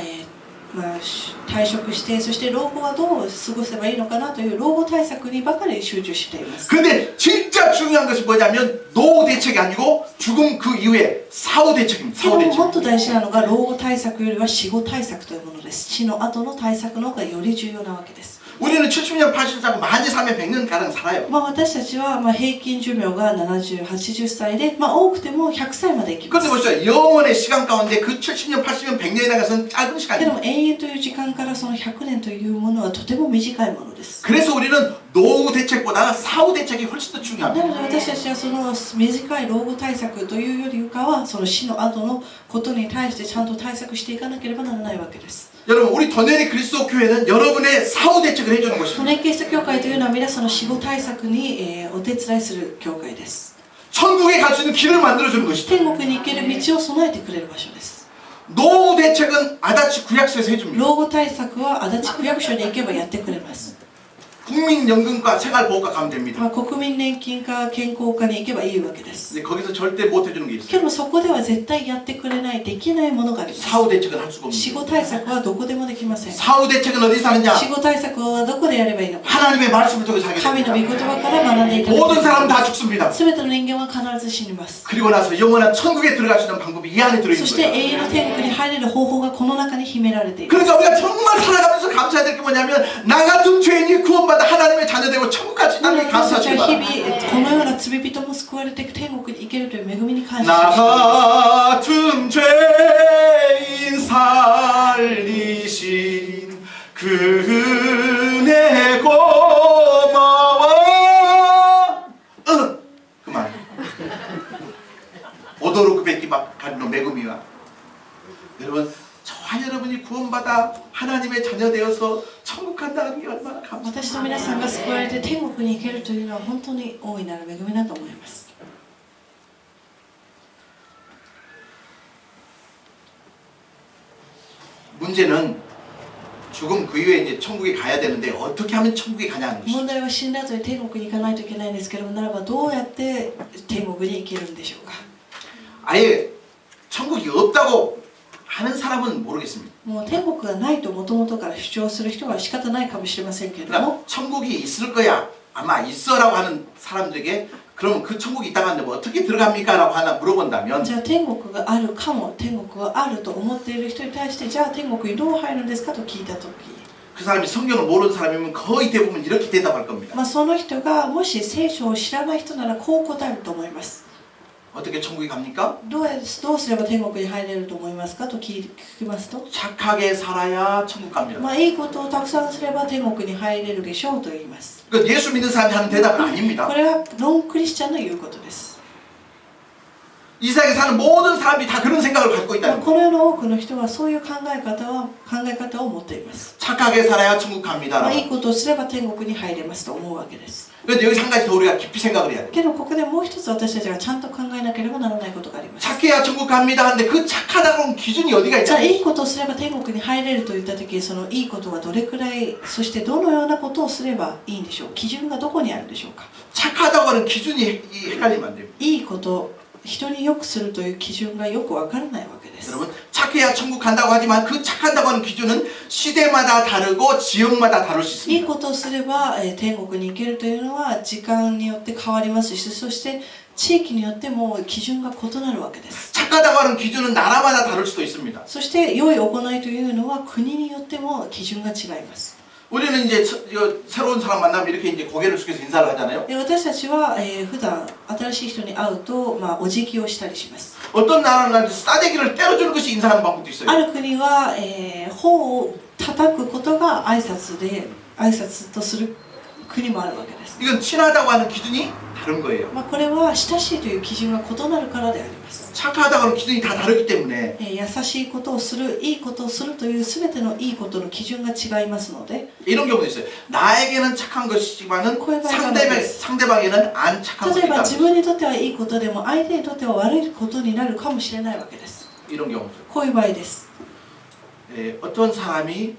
まあ、退職してそして老後はどう過ごせばいいのかなという老後対策にばかり集中しています。 근데 진짜 중요한 것이 뭐냐면 노후 대책이 아니고 죽음 그 이후에 사후 대책입니다. けど 사후 も 대책. もっと大事なのが老後対策よりは死後対策というものです。死の後の対策の方がより重要なわけです。 우리는 70년, 80년, 많이 살면 100년 가량 살아요. まあ、私たちはまあ平均寿命が70、80歳で、まあ、多くても100歳まで生きま 그런데 す。 보시죠. 영원의 시간 가운데 그 70년, 80년, 100년이라는 것은 짧은 けど 시간이에요. も永遠という時間からその100年というものはとても短いものです。 그래서 우리는 노후 대책보다는 사후 대책이 훨씬 더 な 중요합니다. ので私たちはその短い老後対策というよりかはその死の後のことに対してちゃんと対策していかなければならないわけです。 여러분 우리 더네리 그리스도 교회는 여러분의 사후 대책을 해주는 都 것입니다. 内キリスト教会というのは皆さんの死後対策に、お手伝いする教会です。 천국에 갈 수 있는 길을 만들어주는 것이죠. 天国に行ける道を備えてくれる場所です。 노후 대책은 아다치 구약서에서 해줍니다. 老後対策は足立区役所に行けばやってくれます。 국민연금과 생활보험과 가면 됩니다. まあ、国民年金課健康課に行けばいいわけです。 근데 거기서 절대 못 해주는 게 け 있어요. どもそこでは絶対やってくれないできないものがあります。 사후 대책은 할 수가 死 없습니다. 後対策はどこでもできません。 사후 대책은 어디서 하느냐? 死後対策はどこでやればいいのか。 하나님의 말씀을 통해서 하게 神の御 됩니다. 言葉から学んでいただき 모든 ます。 사람 다 죽습니다. すべての人間は必ず死にます。 그리고 나서 영원한 천국에 들어갈 수 있는 방법이 이 안에 そ 들어있는 して 거예요. 永遠の天国に入れる方法がこの中に秘められている。 그러니까 우리가 정말 살아가면서 감사해야 될 게 뭐냐면 나 같은 죄인이 구원받아 하나님의 자녀되고 천국까지 なの 있다는 で 게 私たち 감사하시기 は日 바랍니다. 々このような罪人も救われて天国に行けるという恵みに感謝 나 しています。 같은 죄인 살리신 그 은혜 고마워. 그만. 오도로 그 뱉기 막 가는 매금이와 여러분 저와 여러분이 구원받아 하나님의 자녀 되어서 천국 간다는 게 얼마나 감사합니다. 私と皆さんが救われて天国に行けるというのは本当に大いなる恵みだと思います。 문제는 죽음 그 이후에 이제 천국에 가야 되는데 어떻게 하면 천국에 가냐는 것이죠. 問題は死んだ後に天国に行かないといけないんですけども、ならばどうやって天国に行けるんでしょうか。 아예 천국이 없다고 하는 사람은 모르겠습니다. もう天国がないともともとから主張する人は仕方ないかもしれませんけれども、 그러니까 천국이 있을 거야 아마 있어라고 하는 사람들에게 그러면 그 천국이 있다고 하는데 뭐 어떻게 들어갑니까? 라고 하나 물어본다면 じゃあ天国があるかも、天国があると思っている人に対して、じゃあ天国にどう入るんですかと聞いたとき、 그 사람이 성경을 모르는 사람이면 거의 대부분 이렇게 대답할 겁니다. まあ、その人がもし聖書を知らない人ならこう答えると思います。 어떻게 천국에 갑니까? どうすれば天国に入れると思いますかと聞きますと、 착하게 살아야 천국 갑니다. まあ、いいことをたくさんすれば天国に入れるでしょうと言います。 그건 예수 믿는 사람이 하는 대답은 아닙니다. これはノンクリスチャンの言うことです。 이 세상에 사는 모든 사람이 다 그런 생각을 갖고 まあ 있다는 こ 거예요. の世の多くの人はそういう考え方を持っています。 착하게 살아야 천국 まあ、 갑니다. いいことをすれば天国に入れますと思うわけです。 그런데 여기서 한 가지 더 우리가 깊이 생각을 해야 돼요. けどここでもう一つ私たちがちゃんと考えなければならないことがあります。 착해야 천국 갑니다 하는데 그 착하다고 하는 기준이 어디가 じゃあ 있냐? いいことをすれば天国に入れるといったとき、そのいいことはどれくらい、そしてどのようなことをすればいいんでしょう。基準がどこにあるでしょうか。 착하다고 하는 기준이 헷갈리면 안 됩니다. いいこと、人に良くするという基準がよくわからないわけです。 여러분 착해 착해야 천국 간다고 하지만 그 착한다고 하는 기준은 시대마다 다르고 지역마다 다를 수 いい 있습니다. ことをすれば、天国に行けるというのは時間によって変わりますし、そして地域によっても基準が異なるわけです。 착하다고 하는 기준은 나라마다 다를 수도 있습니다. そして良い行いというのは国によっても基準が違います。 우리는 이제 새로운 사람 만나면 이렇게 이제 고개를 숙여서 인사를 하잖아요. で私たちは、普段新しい人に会うと、お辞儀をしたりします。 어떤 나라는 싸대기를 때려주는 것이 인사하는 방법도 あ 있어요. る国は、頬を叩くことが挨拶とする国もあるわけです。 이건 친하다고 하는 기준이 다른 거예요. これは親しいという基準が異なるからであります。 착하다고 하는 기준이 다 다르기 때문에 優しいことをする、いいことをするという全てのいいことの基準が違いますので、 이런 경우도 있어요. 나에게는 착한 것이지만은 상대방에는 안 착한 例 것이 えば 있다. 自分にとってはいいことでも相手にとっては悪いことになるかもしれないわけです。 이런 경우죠. こういう場合です。 어떤 사람이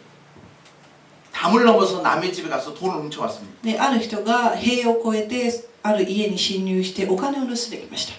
담을 넘어서 남의 집에 가서 돈을 훔쳐왔습니다. である人が塀を越えてある家に侵入してお金を盗んできました。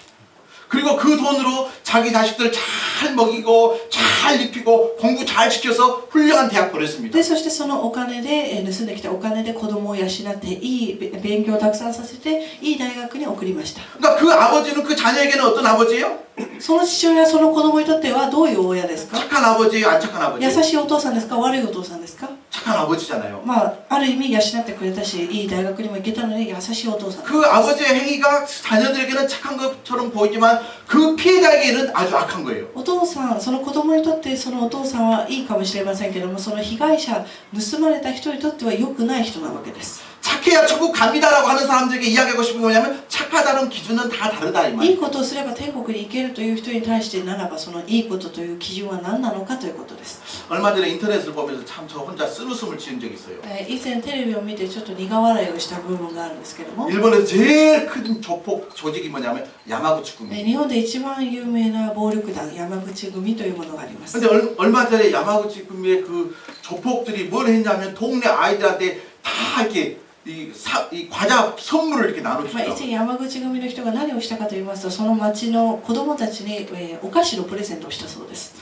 그리고 그 돈으로 자기 자식들 잘 먹이고 잘 입히고 공부 잘 시켜서 훌륭한 대학 보냈습니다. でそしてそのお金で盗んできたお金で子供を養っていい勉強をたくさんさせていい大学に送りました。 그러니까 그 아버지는 그 자녀에게는 어떤 아버지예요? その父親はその子供にとってはどういう親ですか？ 착한 아버지예요? 안 착한 優 아버지예요? しいお父さんですか？悪いお父さんですか？ 착한 아버지잖아요. ある意味養ってくれたしいい大学にも行けたので優しいお父さんです。 그 아버지의 행위가 자녀들에게는 착한 것처럼 보이지만 그 피해자에게는 아주 악한 거예요. お父さん、その子供にとってそのお父さんはいいかもしれませんけども、その被害者、盗まれた人にとっては良くない人なわけです。 착해야 천국 갑니다라고 하는 사람들에게 이야기하고 싶은 게 뭐냐면 착하다는 기준은 다 다르다 이 いい 말이에요. ことをすれば天国に行けるという人に対してならば、そのいいことという基準は何なのかということです。 얼마 전에 인터넷을 보면서 참 저 혼자 쓴웃음을 지은 적이 있어요. 以前テレビを見てちょっと苦笑いをした部分があるんですけども、 일본에서 제일 큰 조폭 조직이 뭐냐면 야마구치 구미. 日本で一番有名な暴力団山口組というものがあります。 근데 얼마 전에 야마구치 구미의 그 조폭들이 뭘 했냐면 동네 아이들한테 다 이렇게 이 과자 선물을 이렇게 以 나눠주더라고요. 前山口組の人が何をしたかと言いますと、その町の子供たちに、お菓子のプレゼントをしたそうです。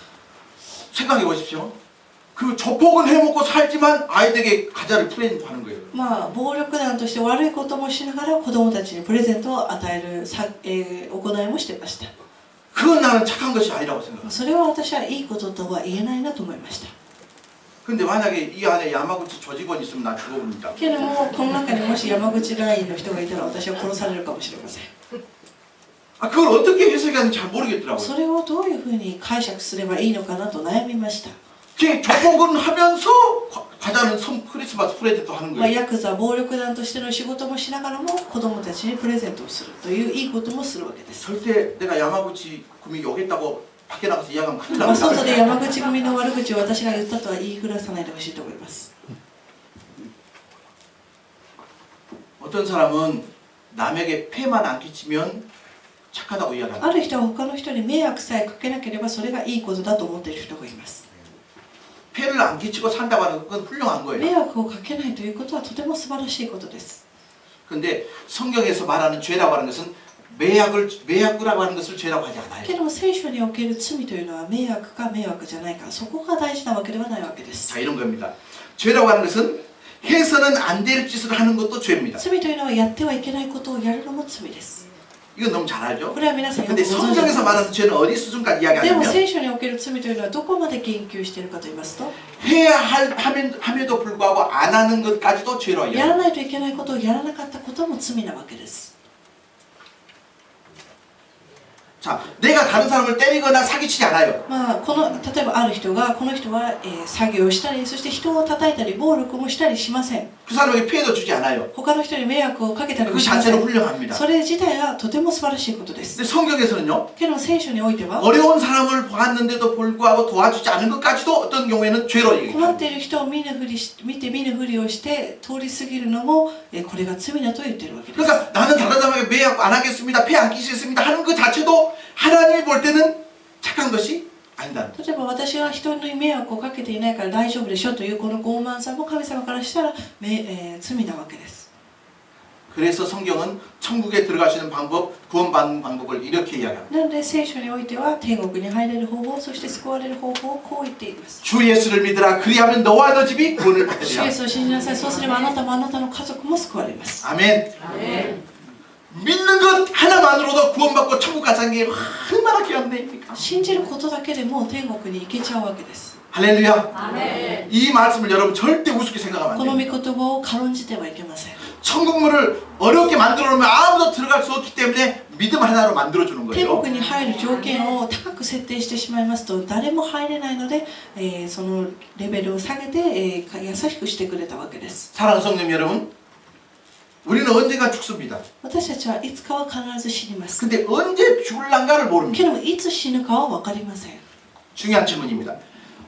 생각해 보십시오. 그 조폭은 해먹고 살지만 아이들에게 과자를 프레젠트하는 거예요. 暴力団として悪いこともしながら子供たちにプレゼントを与える行いもしてました。 그건 나는 착한 것이 아니라고 생각합니다. それは私はいいこととは言えないなと思いました。 근데 만약에 이 안에 야마구치 조직원이 있으면 나 죽어봅니다. けれどもこの中にもし山口ラインの人がいたら私は殺されるかもしれません。 아 그걸 어떻게 해석하는지 잘 모르겠더라고요. それをどういうふうに解釈すればいいのかなと悩みました。 조폭은 하면서 과자는 크리스마스 프레젠트 하는 거예요. ヤクザ暴力団としての仕事もしながらも子供たちにプレゼントをするといういいこともするわけです。 절대 내가 야마구치 구미 욕했다고 밖에 나가서 이야기하면 큰일 납니다. 外で山口組の悪口を私が言ったとは言いふらさないでほしいと思います。 어떤 사람은 남에게 폐만 안 끼치면 착하다고 이야기합니다. ある人は他の人に迷惑さえかけなければそれがいいことだと思っている人がいます。 폐를 안 끼치고 산다고 하는 건 훌륭한 거예요. 迷惑をかけないということはとても素晴らしいことです。 그런데 성경에서 말하는 죄라고 하는 것은 매약이라고 하는 것을 죄라고 하지 않아요. けども聖書における罪というのは迷惑か迷惑じゃないか、そこが大事なわけではないわけです。 자 이런 겁니다. 죄라고 하는 것은 해서는 안 될 짓을 하는 것도 죄입니다. 罪というのはやってはいけないことをやるのも罪です。 이건 너무 잘 알죠? これは皆さんよく 근데 ご存知だと思い 성경에서 ます。 말하는 죄는 어디 수준까지 でも 이야기하냐면 聖書における罪というのはどこまで言及しているかと言いますと、 해야 함에도 불구하고 안 하는 것까지도 죄로 やら 이야기합니다. ないといけないことをやらなかったことも罪なわけです。 자, 내가 다른 사람을 때리거나 사기치지 않아요. 例えばある人がこの人は、作業をしたり、そして人を叩いたり暴力もしたりしません。 그 사람에게 피해도 주지 않아요. 他の人に迷惑をかけたり 그 もしませ 자체는 ん。 훌륭합니다. それ自体はとても素晴らしいことです。 근데 성경에서는요. けど聖書においては 어려운 사람을 보았는데도 불구하고 도와주지 않은 것까지도 어떤 경우에는 죄로 困っ 얘기합니다. ている人を見て見ぬふりをして通り過ぎるのもこれが罪だと言っているわけです。 그러니까 나는 다른 사람에게 매약 안 하겠습니다. 폐 안 끼시겠습니다. 하는 그 자체도 하나님이 볼 때는 착한 것이 아니다. 例えば私は人に迷惑をかけていないから大丈夫でしょというこの傲慢さも神様からしたら罪なわけです。 그래서 성경은 천국에 들어가시는 방법, 구원받는 방법을 이렇게 이야기합니다. なので聖書においては天国に入れる方法、そして救われる方法をこう言っています。 주 예수를 믿으라. 그리하면 너와 너 집이 구원을 主イ 받으리라. エスを信じなさい。そうすればあなたもあなたの家族も救われます。 아멘. 믿는 것 하나만으로도 구원받고 천국 가는 게 얼마나 귀한 일입니까? 信じることだけでもう天国に行けちゃうわけです。 할렐루야. 아멘. 이 말씀을 여러분 절대 우습게 생각하면 こ 안 の御 돼요. 言葉を軽んじてはいけません。 천국문을 어렵게 만들어 놓으면 아무도 들어갈 수 없기 때문에 믿음 하나로 만들어 주는 天 거예요. 国に入る条件を高く設定してしまいますと誰も入れないので、そのレベルを下げて、優しくしてくれたわけです。 사랑하는 성님 여러분, 우리는 언젠가 죽습니다. 私たちはいつかは必ず死にます。 근데 언제 죽을란가를 け 모릅니다. どもいつ死ぬかは分かりません。 중요한 질문입니다.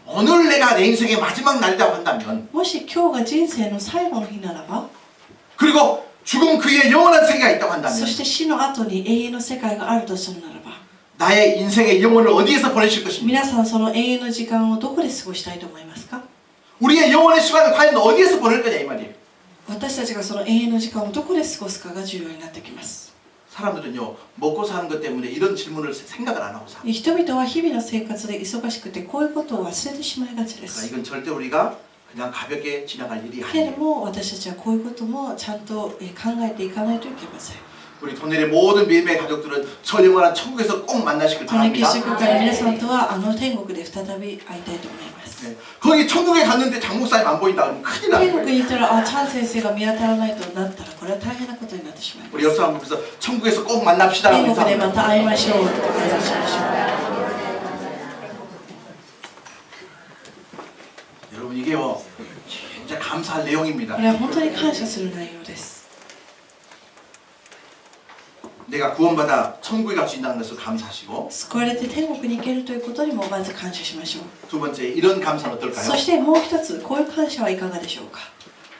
오늘 내가 내 인생의 마지막 날이라고 한다면, もし今日が人生の最後の日ならば、 그리고 죽음 그의 영원한 세계가 있다고 한다면, そして死の後に永遠の世界があるとするならば、 나의 인생의 영혼을 어디에서 보내실 것입니까? 皆さんその永遠の時間をどこで過ごしたいと思いますか？ 우리의 영혼의 시간을 과연 어디에서 보낼 거냐 이 말이에요. 私たちがその永遠の時間をどこで過ごすかが重要になってきます。 사람들은요, 먹고 사는 것 때문에 이런 질문을 생각을 안 하고 살아요. 人々は日々の生活で忙しくてこういうことを忘れてしまいがちで 그러니까 す。 이건 절대 우리가 그냥 가볍게 지나갈 일이 けれ 아니에요. ども私たちはこういうこともちゃんと考えていかないといけません。 우리 도넬의 모든 믿음의 가족들은 저 영원한 천국에서 꼭 만나시길 この決 바랍니다. 心会の皆さんとはあの天国で再び会いたいと思います。 네. 거기 천국에 갔는데 장 목사님 안 보인다 그러면 큰일 나는 天国 거예요. に行ったらチャン先生が見当たらないとなったらこれは大変なことになってしまいます。 우리 옆 사람 보면서 천국에서 꼭 만납시다. 天国でまた会いましょうと感謝しましょ 여러분 이게요, 진짜 감사할 う。こ 내용입니다. れは本当に感謝する内容です。 내가 구원받아 천국에 갈 수 있다는 것을 감사하시고, 救われて天国に行けるということにもまず感謝しましょう。 두 번째 이런 감사는 어떨까요? そしてもう一つこういう感謝はいかがでしょうか。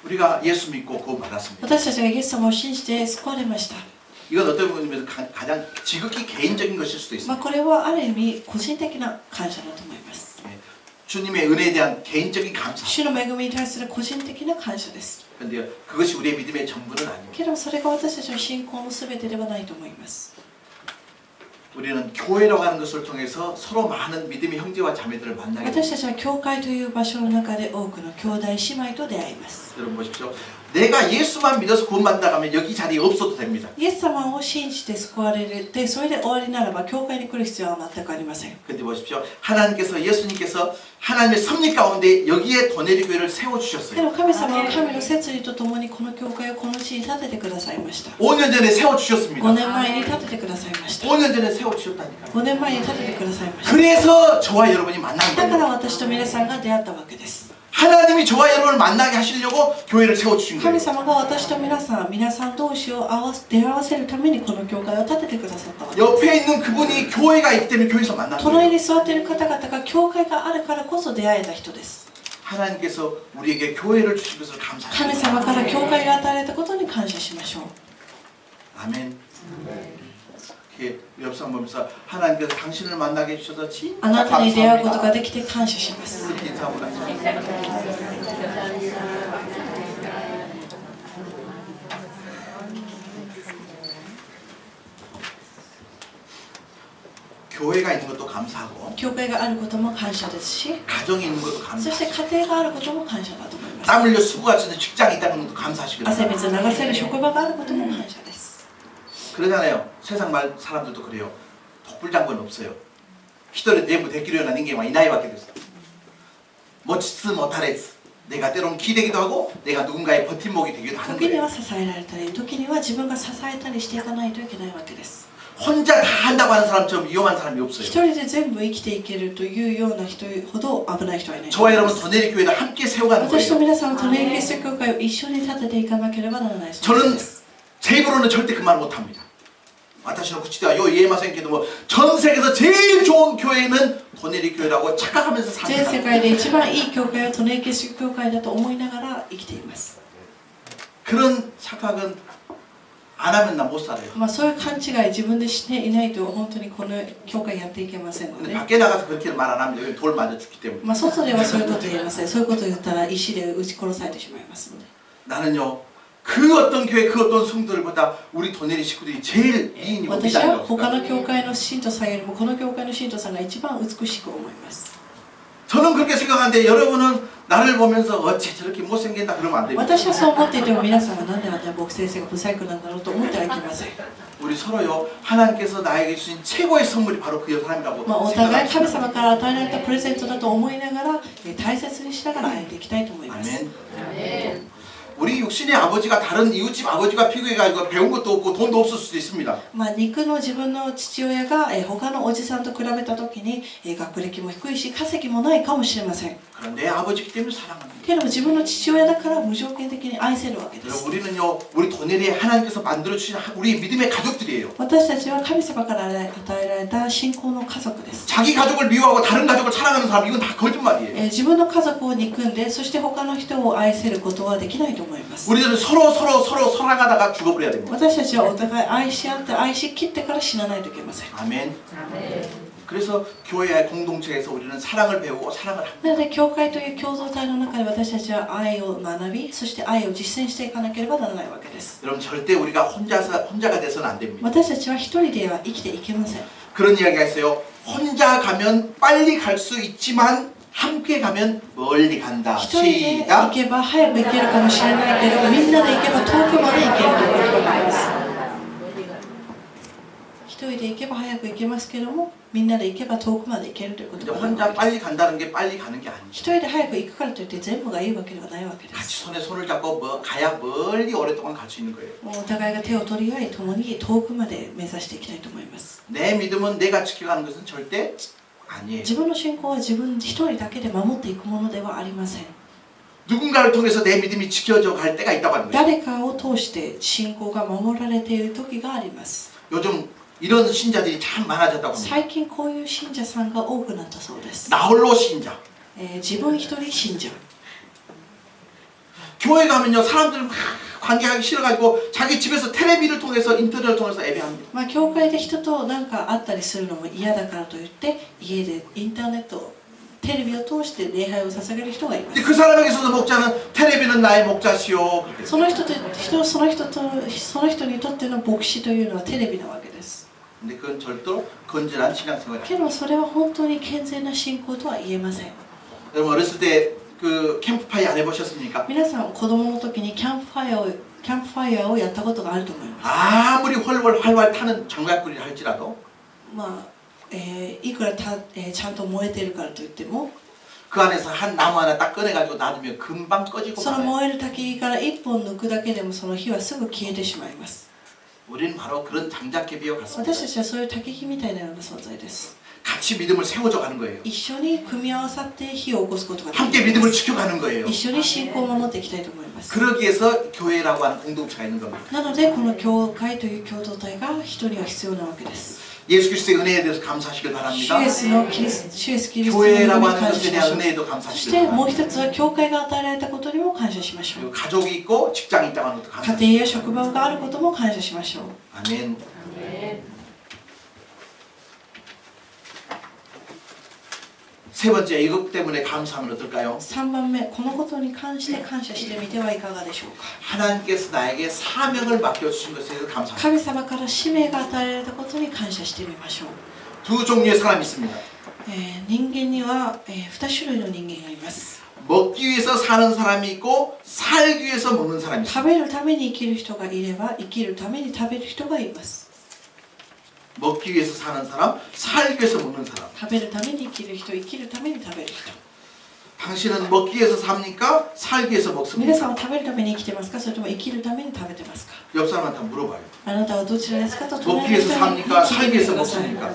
우리가 예수 믿고 구원받았습니다. 私たちがイエス様を信じて救われました。 이건 어떤 부분에서 가장 지극히 개인적인 것일 수도 ま 있습니다. あこれはある意味個人的な感謝だと思います。 네. 주님의 은혜에 대한 개인적인 감사. 主の恵みに対する個人的な感謝です。 그런데 그것이 우리의 믿음의 전부는 아닙니다. けどそれが私たちの信仰の全てではないと思います。 우리는 교회라고 하는 것을 통해서 서로 많은 믿음의 형제와 자매들을 만나게 私 됩니다. たちは教会という場所の中で多くの兄弟姉妹と出会います。 여러분 보십시오. 내가 예수만 믿어서 구원받는다 하면 여기 자리에 없어도 됩니다. イエス様を信じて救われてそれで終わりならば教会に来る必要は全くありません。 근데 보십시오. 하나님께서 예수님께서 하나님의 섭리 가운데 여기에 도네리 교회를 세워 け 주셨어요. ど神様は神の摂理とともにこの教会をこの地に建ててくださいました。 5년 전에 세워 주셨습니다. 5年前に建ててくださいました。 5년 전에 세워 주셨다니까요. 5年前に建ててくださいました。 그래서 저와 여러분이 만나는 だから 거예요. 私と皆さんが出会ったわけです。 하나님이 저와 여러분을 만나게 하시려고 교회를 세워 주신 神 거예요. 様が私と皆さん同士を出会わせるためにこの教会を建ててくださったわけです。 옆에 있는 그분이 교회가 있기 때문에 교회에서 만나는 隣 거예요. に座っている方々が教会があるからこそ出会えた人です。 하나님께서 우리에게 교회를 주신 것을 神 감사합니다. 様から教会が与えられたことに感謝しましょう。 아멘. 이렇게 옆 사람 보면서 하나님께서 당신을 만나게 해주셔서 あ 진짜 なたに出会うことが 감사합니다. できて感謝します。 이렇게 인사하고 나서 교회가 있는 것도 감사하고 教会があることも感謝ですし、 가정이 있는 것도 そして 감사하고 家庭があることも感謝だと思います。 땀 흘려 수고할 수 있는 직장이 있다는 것도 감사하시거든요. 汗水流せる職場があることも感謝です。 그러잖아요. 세상 말 사람들도 그래요. 독불장군 없어요. 히틀러 내부 대기료나 인간과 이 나이밖에 됐어. 멋지스 못하레스. 내가 때로는 기대기도 하고 내가 누군가의 버팀목이 되기도 하는 時に 거예요. は支えられたり、時には自分が支えたりしていかないといけないわけです。 혼자 다 한다고 하는 사람처럼 위험한 사람이 一 없어요. 人で全部生きていけるというような人ほど危ない人はいないと思 저와 いま 여러분 す。 도네리 교회를 함께 세워가는 私と 거예요. 皆さんのトレインキリスト教会を一緒に立てていかなければならないそうで 저는 す。 제 입으로는 절대 그 말 못합니다. 私の口ではよう言えませんけども전 세계에서 제일 좋은 교회는 도네리 교회라고 착각하면서 全世 삽니다. 界で一番いい教会はトレインキリスト教会だと思いながら生きています。 그런 착각은 안 하면 나 못 살아요. まあそういう勘違い自分でしていないと本当にこの教会やっていけませんの 근데 で、 밖에 나가서 그렇게 말 안 하면 여기 돌 맞아 죽기 때문에 まあ外ではそういうこと言えません。そういうことを言ったら石で撃ち殺されてしまいますので。 나는요 그 어떤 교회 그 어떤 성도들보다 우리 도네리 식구들이 제일 미인이고 私は 미담이라고 他の 생각해요. 教会の信徒さんよりもこの教会の信徒さんが一番美しく思います。 저는 그렇게 생각하는데 여러분은 나를 보면서 어째 저렇게 못생긴다 그러면 안 됩니다. 私はそう思っていても皆さんはなんであんな牧先生が不細工なんだろうと思ってはいけません。 우리 서로요 하나님께서 나에게 주신 최고의 선물이 바로 그 사람이라고 お互い 생각합니다. 神様から与えられたプレゼントだと思いながら大切にしながら歩んでいきたいと思います。 아멘. 우리 육신의 아버지가 다른 이웃집 아버지가 피고해가지고 배운 것도 없고 돈도 없을 수도 있습니다. 肉の自分の父親が他のおじさんと比べた時に学歴も低いし稼ぎもないかもしれません。 그런 내 아버지이기 때문에 사랑합니다. けれども自分の父親だから無条件的に愛せるわけです。 여러분 우리는요 우리 도네리에 하나님께서 만들어주신 우리 믿음의 가족들이에요. 私たちは神様から与えられた信仰の家族です。 자기 가족을 미워하고 다른 가족을 사랑하는 사람 이건 다 거짓말이에요. 自分の家族を憎んでそして他の人を愛せることはできないと思います。 우리들은 서로 사랑하다가 죽어버려야 됩니다. 私たちはお互い愛し合って愛しきってから死なないといけません。 아멘. 그래서 교회의 공동체에서 우리는 사랑을 배우고 사랑을 합니다. なので教会という共同体の中で私たちは愛を学びそして愛を実践していかなければならないわけです。 여러분 절대 우리가 혼자가 돼서는 안 됩니다. 私たちは一人では生きていけません。 그런 이야기가 있어요. 혼자 가면 빨리 갈 수 있지만 함께 가면 멀리 간다. 一人で行 시작. けば早く行けるかもしれないけどみんなで行けば遠くまで行けるということがあります。一人で行けば早く行けますけどもみんなで行けば遠くまで行けるということ 근데 がある 혼자 わけです。 빨리 간다는 게 빨리 가는 게 아니죠. 一人で早く行くからといって全部がいいわけではないわけです。 같이 손에 손을 잡고 가야 멀리 오랫동안 갈 수 있는 거예요. お互いが手を取り合い共に遠くまで目指していきたいと思います。 내 믿음은 내가 지켜가는 것은 절대 아니에요. 自分の信仰は自分一人だけで守っていくものではありません。 누군가를 통해서 내 믿음이 지켜져 갈 때가 있다고 하는 거예요. 誰かを通して信仰が守られている時があります。 요즘 이런 신자들이 참 많아졌다고 합니다. 最近こういう信者さんが多くなったそうです。 나홀로 신자. 自分一人信者。 교회 가면요 사람들 막 관계하기 싫어가지고 자기 집에서 텔레비를 통해서 인터넷을 통해서 예배합니다. 教会で人と何か会ったりするのも嫌だからといって家でインターネットテレビを通して礼拝を捧げる人がいま 근데 す。 그 사람에게 있어서 목자는 텔레비는 나의 목자시오. その人にとっての牧師というのはテレビなわけです。 근데 그건 절대로 건전한 신앙생활이 けどそれは本当に健全な信仰とは言えません。 여러분 어렸을 때 그 캠프파이 안 해보셨습니까? 皆さん子供の時にキャンプファイアをやったことがあると思います。 아무리 활활 타는 장작불이라 할지라도 いくらちゃんと燃えているからといっても 그 안에서 한 나무 하나 딱 꺼내가지고 놔두면 금방 꺼지고 その 말아요. 燃える滝から一本抜くだけでもその火はすぐ消えてしまいます。 우리는 바로 그런 장작개비와 같습니다. 私たちはそういう滝火みたいなような存在です。 같이 믿음을 세워져 가는 거예요. 一緒に組み合わさって火を起こすことができ 함께 ま 믿음을 す。 지켜가는 거예요. 一緒に信仰を守っていきたいと思います。 그러기 위해서 교회라고 하는 공동체가 있는 겁니다. なのでこの教会という共同体が人には必要なわけです。 예수 그리스도의 은혜에 대해서 감사하시길 主 바랍니다. イエスキリストの 교회라고 に 하는 感謝 것에 しま 대한 しょう。 은혜에도 そ 감사하시길 してもう 바랍니다. 一つは教会が与えられたことにも感謝しましょう。 그리고 가족이 있고 직장이 있다고 하는 것도 家 감사합니다. 庭や職場があることも感謝しましょう。 아멘. 세 번째 이것 때문에 감사하면 어떨까요? 3番目、このことに関して感謝してみてはいかがでしょうか。 하나님께서 나에게 사명을 맡겨주신 것에 대해서 감사합니다. 神様から使命が与えられたことに感謝してみましょう。 두 종류의 사람이 있습니다. 人間には、2種類の人間がいます。 먹기 위해서 사는 사람이 있고 살기 위해서 먹는 사람이 있습니다. 食べるために生きる人がいれば生きるために食べる人がいます。 먹기 위해서 사는 사람, 살기 위해서 먹는 사람. 食べるために生きる人、生きるために食べる人。 당신은 먹기 위해서 삽니까? 살기 위해서 皆さん 먹습니까? は食べるために生きてますか、それとも生きるために食べてますか。 옆 사람한테 물어봐요. あなたはどちらですかと 먹기 위해서 삽니까? 살기 위해서 먹습니까?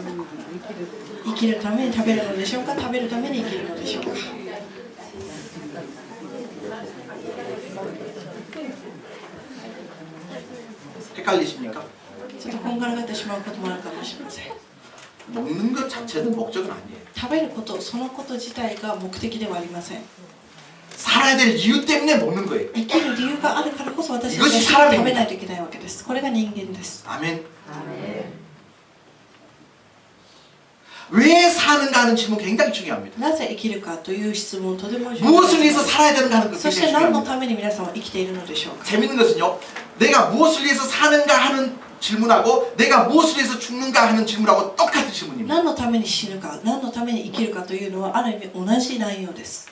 生きるために食べるのでしょうか、食べるために生きるのでしょうか。 헷갈리십니까? ちょっとこんがらがってしまうこともあるかもしれません。 먹는 것 자체는 목적은 아니에요. 食べること、そのこと自体が目的ではありません。 살아야 될 이유 때문에 먹는 거예요. 生きる理由があるからこそ私たち 이것이 は 사람입니다. 食べないといけないわけです。これが人間です。 아멘. 왜 사는가 하는 질문 굉장히 중요합니다. なぜ生きるかという質問とても重要 무엇을 で 위해서 す。 살아야 되는가 하는 것 そし 굉장히 て何の 중요합니다. ために皆さんは生きているのでしょうか。 재밌는 것은요, 내가 무엇을 위해서 사는가 하는 질문하고 내가 무엇을 위해서 죽는가 하는 질문하고 똑같은 질문입니다. 何のために死ぬか、何のために生きるかというのはある意味同じ内容です。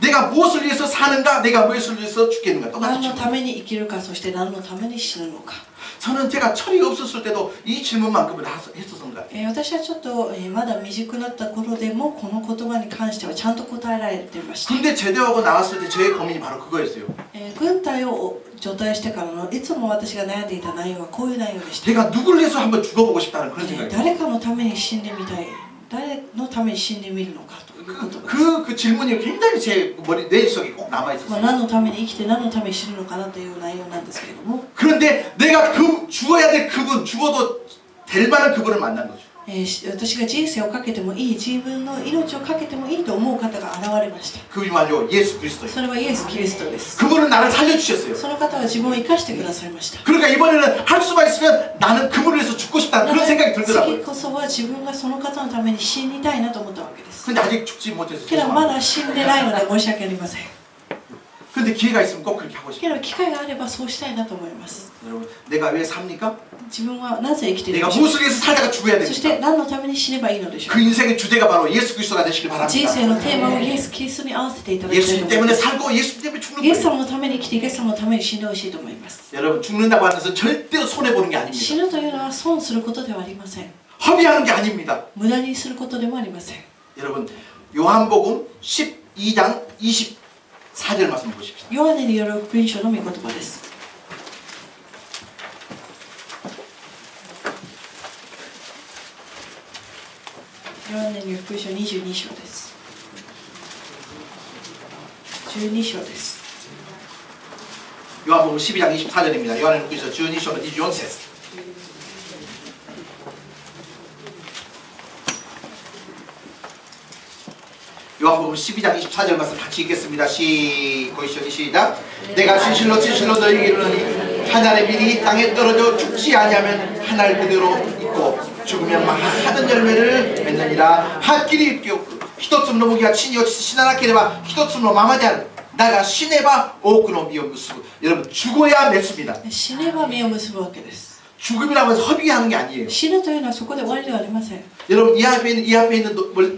내가 무엇을 위해서 사는가, 내가 무엇을 위해서 죽겠는가 똑같은 何の 질문. ために生きるか、そして何のために死ぬのか。 저는 제가 철이 없었을 때도 이 질문만큼은 했었던 것 같아요. 私はちょっとまだ未熟だった頃でもこの言葉に関してはちゃんと答えられていました。 군대 제대하고 나왔을 때 저의 고민이 바로 그거였어요. 軍隊を除隊してからのいつも私が悩んでいた内容はこういう内容でした。 내가 누구를 위해서 한번 죽어보고 싶다는 그런 생각이에요. 誰かのために死んでみたい、誰のために死んでみるのかということです。 그 질문이 굉장히 제 머리 내 속에 꼭 남아 まあ、 있었어요. 何のために生きて何のために死ぬのかなという内容なんですけれども、 그런데 내가 죽어야 될 그분, 죽어도 될 만한 그분을 만난 거죠. 私が人生をかけてもいい、自分の命をかけてもいいと思う方が現れました。 그분이 말이요, 예수 그리스도예요. それはイエス・キリストです。 그분은 나를 살려주셨어요. その方は自分を生かしてくださいました。 그러니까 이번에는 할 수만 있으면 나는 그분을 위해서 죽고 싶다는 그런 생각이 次 들더라고요. こそは自分がその方のために死にたいなと思ったわけです。 근데 아직 죽지 못해서 けどま 죄송합니다. だ死んでないので申し訳ありません。 근데 기회가 있으면 꼭 그렇게 하고 け 싶어요. ど機会があればそうしたいなと思います。 여러분, 내가 왜 삽니까? 自分はなぜ生きている 내가 でしょうか。 무엇을 위해서 살다가 죽어야 そして 됩니까? 何のために死ねばいいのでしょう 그 か。 인생의 주제가 바로 예수 그리스도가 되시길 人 바랍니다. 生のテーマをイエス・キリストに合わせていただきたいと 예수님 思いま 때문에 す。 살고 예수님 때문에 죽는 イエス 거예요. 様のために生きてイエス様のために死んでほしいと思います。 여러분, 죽는다고 하는 것은 절대로 손해보는 게 死 아닙니다. ぬというのは損することではありません。 허비하는 게 아닙니다. 無駄にすることでもありません。 여러분, 요한복음 12장 24절 말씀 보십시오. ヨハネによる福音書の御言葉です。ヨハネによる福音書22章です。12章です。 요한복음 12장 24절입니다. 요한복음 12장 24절. 요한복음 12장 24절 말씀 같이 읽겠습니다. 고이시오니 시작. 내가 진실로 진실로 너희에게 이르노니 하늘의 밀이 땅에 떨어져 죽지 아니하면 하늘 그대로 있고 죽으면 많은 열매를 맺느니라. 하끼리 있고 一つの麦が地に落ち死ななければ一つのままである。だが死ねば多くの実を結ぶ。 여러분 죽어야 맺습니다. 死ねば実を結ぶわけです。 죽음이라고 해서 허비하는 게 아니에요. 死ぬというのはそこで終わりではありません。 여러분 이 앞에 있는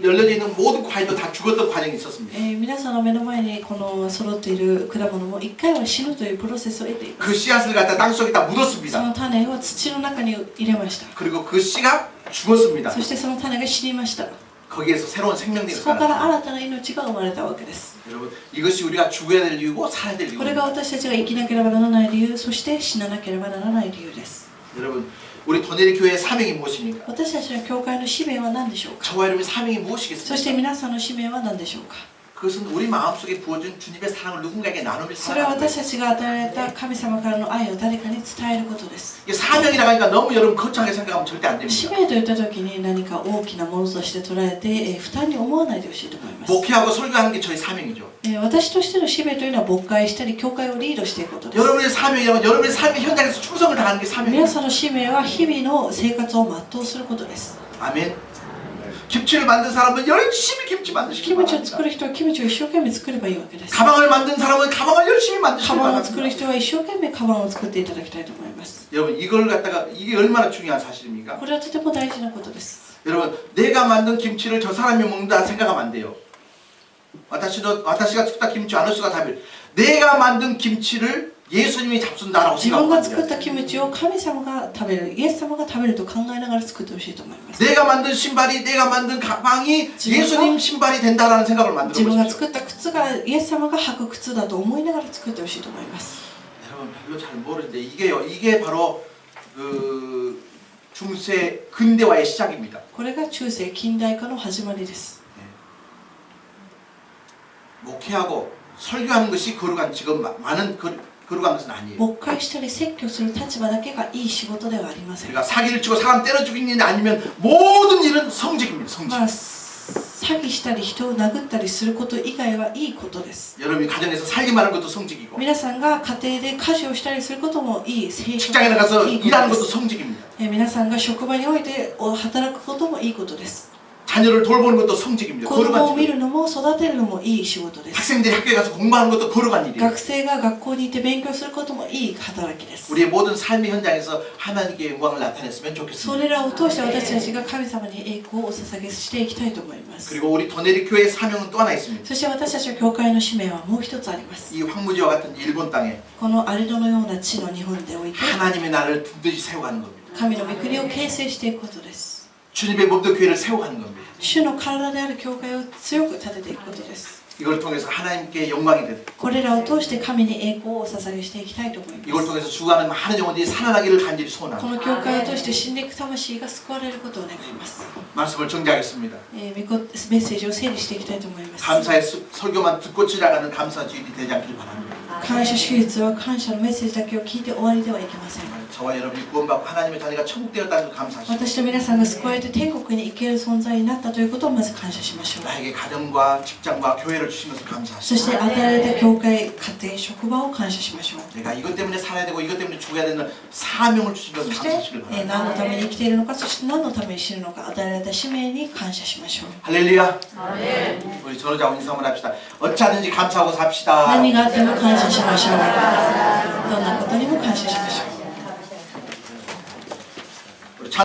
열려져 있는 모든 과일도 다 죽었던 과정이 있었습니다. 皆さんの目の前にこの揃っている果物も一回は死ぬというプロセスを得ていま 그 す。 씨앗을 갖다 땅 속에다 そ 묻었습니다. の種を土の中に入れました。 그리고 그 씨가 죽었습니다. そしてその種が死にました。 거기에서 새로운 생명력이 そこから 살아났습니다. 新たな命が生まれたわけです。 여러분 이것이 우리가 죽어야 될 이유고 살아야 될 これが 이유입니다. 私たちが生きなければならない理由、そして死ななければならない理由です。 여러분 우리 도네리 교회의 사명이 무엇입니까? 私たちの教会の使命は何でしょうか。 저와 여러분의 사명이 そして 무엇이겠습니까? 皆さんの使命は何でしょうか。 그것은 우리 마음속에 부어준 주님의 사랑을 누군가에게 나누며 それは 살아가는 私 거예요. たちが与えられた神様からの愛を誰かに伝えることです。 이게 사명이라고 하니까 너무 여러분 거창하게 생각하면 절대 안 使 됩니다. 命といった時に何か大きなものとして捉えて、負担に思わないでほしいと思います。 목회하고 설교하는 게 저희 사명이죠. 私としての使命というのは牧会したり教会をリードしていくことです。 여러분의 사명이라면 여러분의 삶의 현장에서 충성을 다하는 게 皆 사명입니다. さんの使命は日々の生活を全うすることです。 아멘. 김치를 만든 사람은 열심히 김치 만드시기 キムチを 바랍니다. 作る人はキムチを一生懸命作ればいいわけです。 가방을 만든 사람은 가방을 열심히 カ 만드시기 バンを作る 바랍니다. 人は一生懸命カバンを作っていただきたいと思います。 여러분 이걸 갖다가 이게 얼마나 중요한 사실입니까? これはとても大事なことです。 여러분 내가 만든 김치를 저 사람이 먹는다 생각하면 안 돼요. 私が作った김치あの人が食べる. 내가 만든 김치를 예수님이 잡순다라고 自分が 생각하면 作っ 돼요. たキムチを神様が食べる、イエス様が食べると考えながら作ってほしいと思います。 내가 만든 신발이 내가 만든 가방이 지금 예수님 신발이 된다라는 생각을 自 만들어 分が 보십시오. 作った靴がイエス様が履く靴だと思いながら作ってほしいと思います。 여러분 별로 잘 모르는데 이게 바로 그 중세 근대화의 시작입니다. これが中世近代化の始まりです。 목회하고 설교하는 것이 거룩한 지금 많은 거룩한 것은 아니에요. 牧会したり説教する立場だけがいい仕事ではありません。 그러니까 사기를 치고 사람 때려 죽이는 일 아니면 모든 일은 성직입니다. 성직. まあ、詐欺したり人を殴ったりすること以外はいいことです。 여러분이 가정에서 살기만 하는 것도 성직이고 皆さんが家庭で家事をしたりすることもいい成 직장에 나가서 いいこと 일하는 で 것도 す。 성직입니다. 皆さんが職場において働くこともいいことです。 자녀를 돌보는 것도 성직입니다. 子供を 거룩한 見 일. るのも育てるのもいい仕事です。 학생들이 학교에 가서 공부하는 것도 거룩한 일이에요. 学生が学校に行って勉強することもいい働きです。 우리의 모든 삶의 현장에서 하나님께 영광을 나타냈으면 そ 좋겠습니다. れらを通して私たちが神様に栄光をお捧げしていきたいと思います。 그리고 우리 더네리 교회의 사명은 또 하나 있습니다. そして私たちの教会の使命はもう一つあります。 이 황무지와 같은 일본 땅에 この荒れ野のような地の日本でおいて 하나님의 나라를 든든히 세워가는 겁니다. 神の御国を形成していくことです。 주님의 몸도 교회를 세워가는 겁니다. 主の体である教会を強く立てていくことです。 이걸 통해서 하나님께 영광이 되고 これらを通して神に栄光をお捧げしていきたいと思い 이걸 ます。 통해서 죽어가는 많은 영혼들이 살아나기를 간절히 こ 소원합니다. の教会を通して死んでいく魂が救われることを願います。 말씀을 정리하겠습니다. メッセージを整理していきたいと思います。 감사의 설교만 듣고 지나가는 감사 주일이 되지 않길 바랍니다. 感謝祝日は感謝のメッセージだけを聞いて終わりではいけません。 저와 여러분이 구원받고 하나님의 자녀가 천국되었다는 걸 감사하시고 私と皆さんが救われて天国に行ける存在になったということをまず感謝しましょう。 나에게 가정과 직장과 교회를 주신 것을 そ 감사하시고 して与えられた教会、家庭、職場を感謝しましょう。 내가 이것 때문에 살아야 되고 이것 때문에 죽어야 되는 사명을 주신 そ 것을 して 감사하시길 바랍니다. 何のために生きているのか、そして何のために死ぬのか、与えられた使命に感謝しましょう。 할렐루야. 우리 전호자 인사 한번 합시다. 어찌하든지 감사하고 삽시다. 何があっても感謝しましょう。どんなことにも感謝しましょう。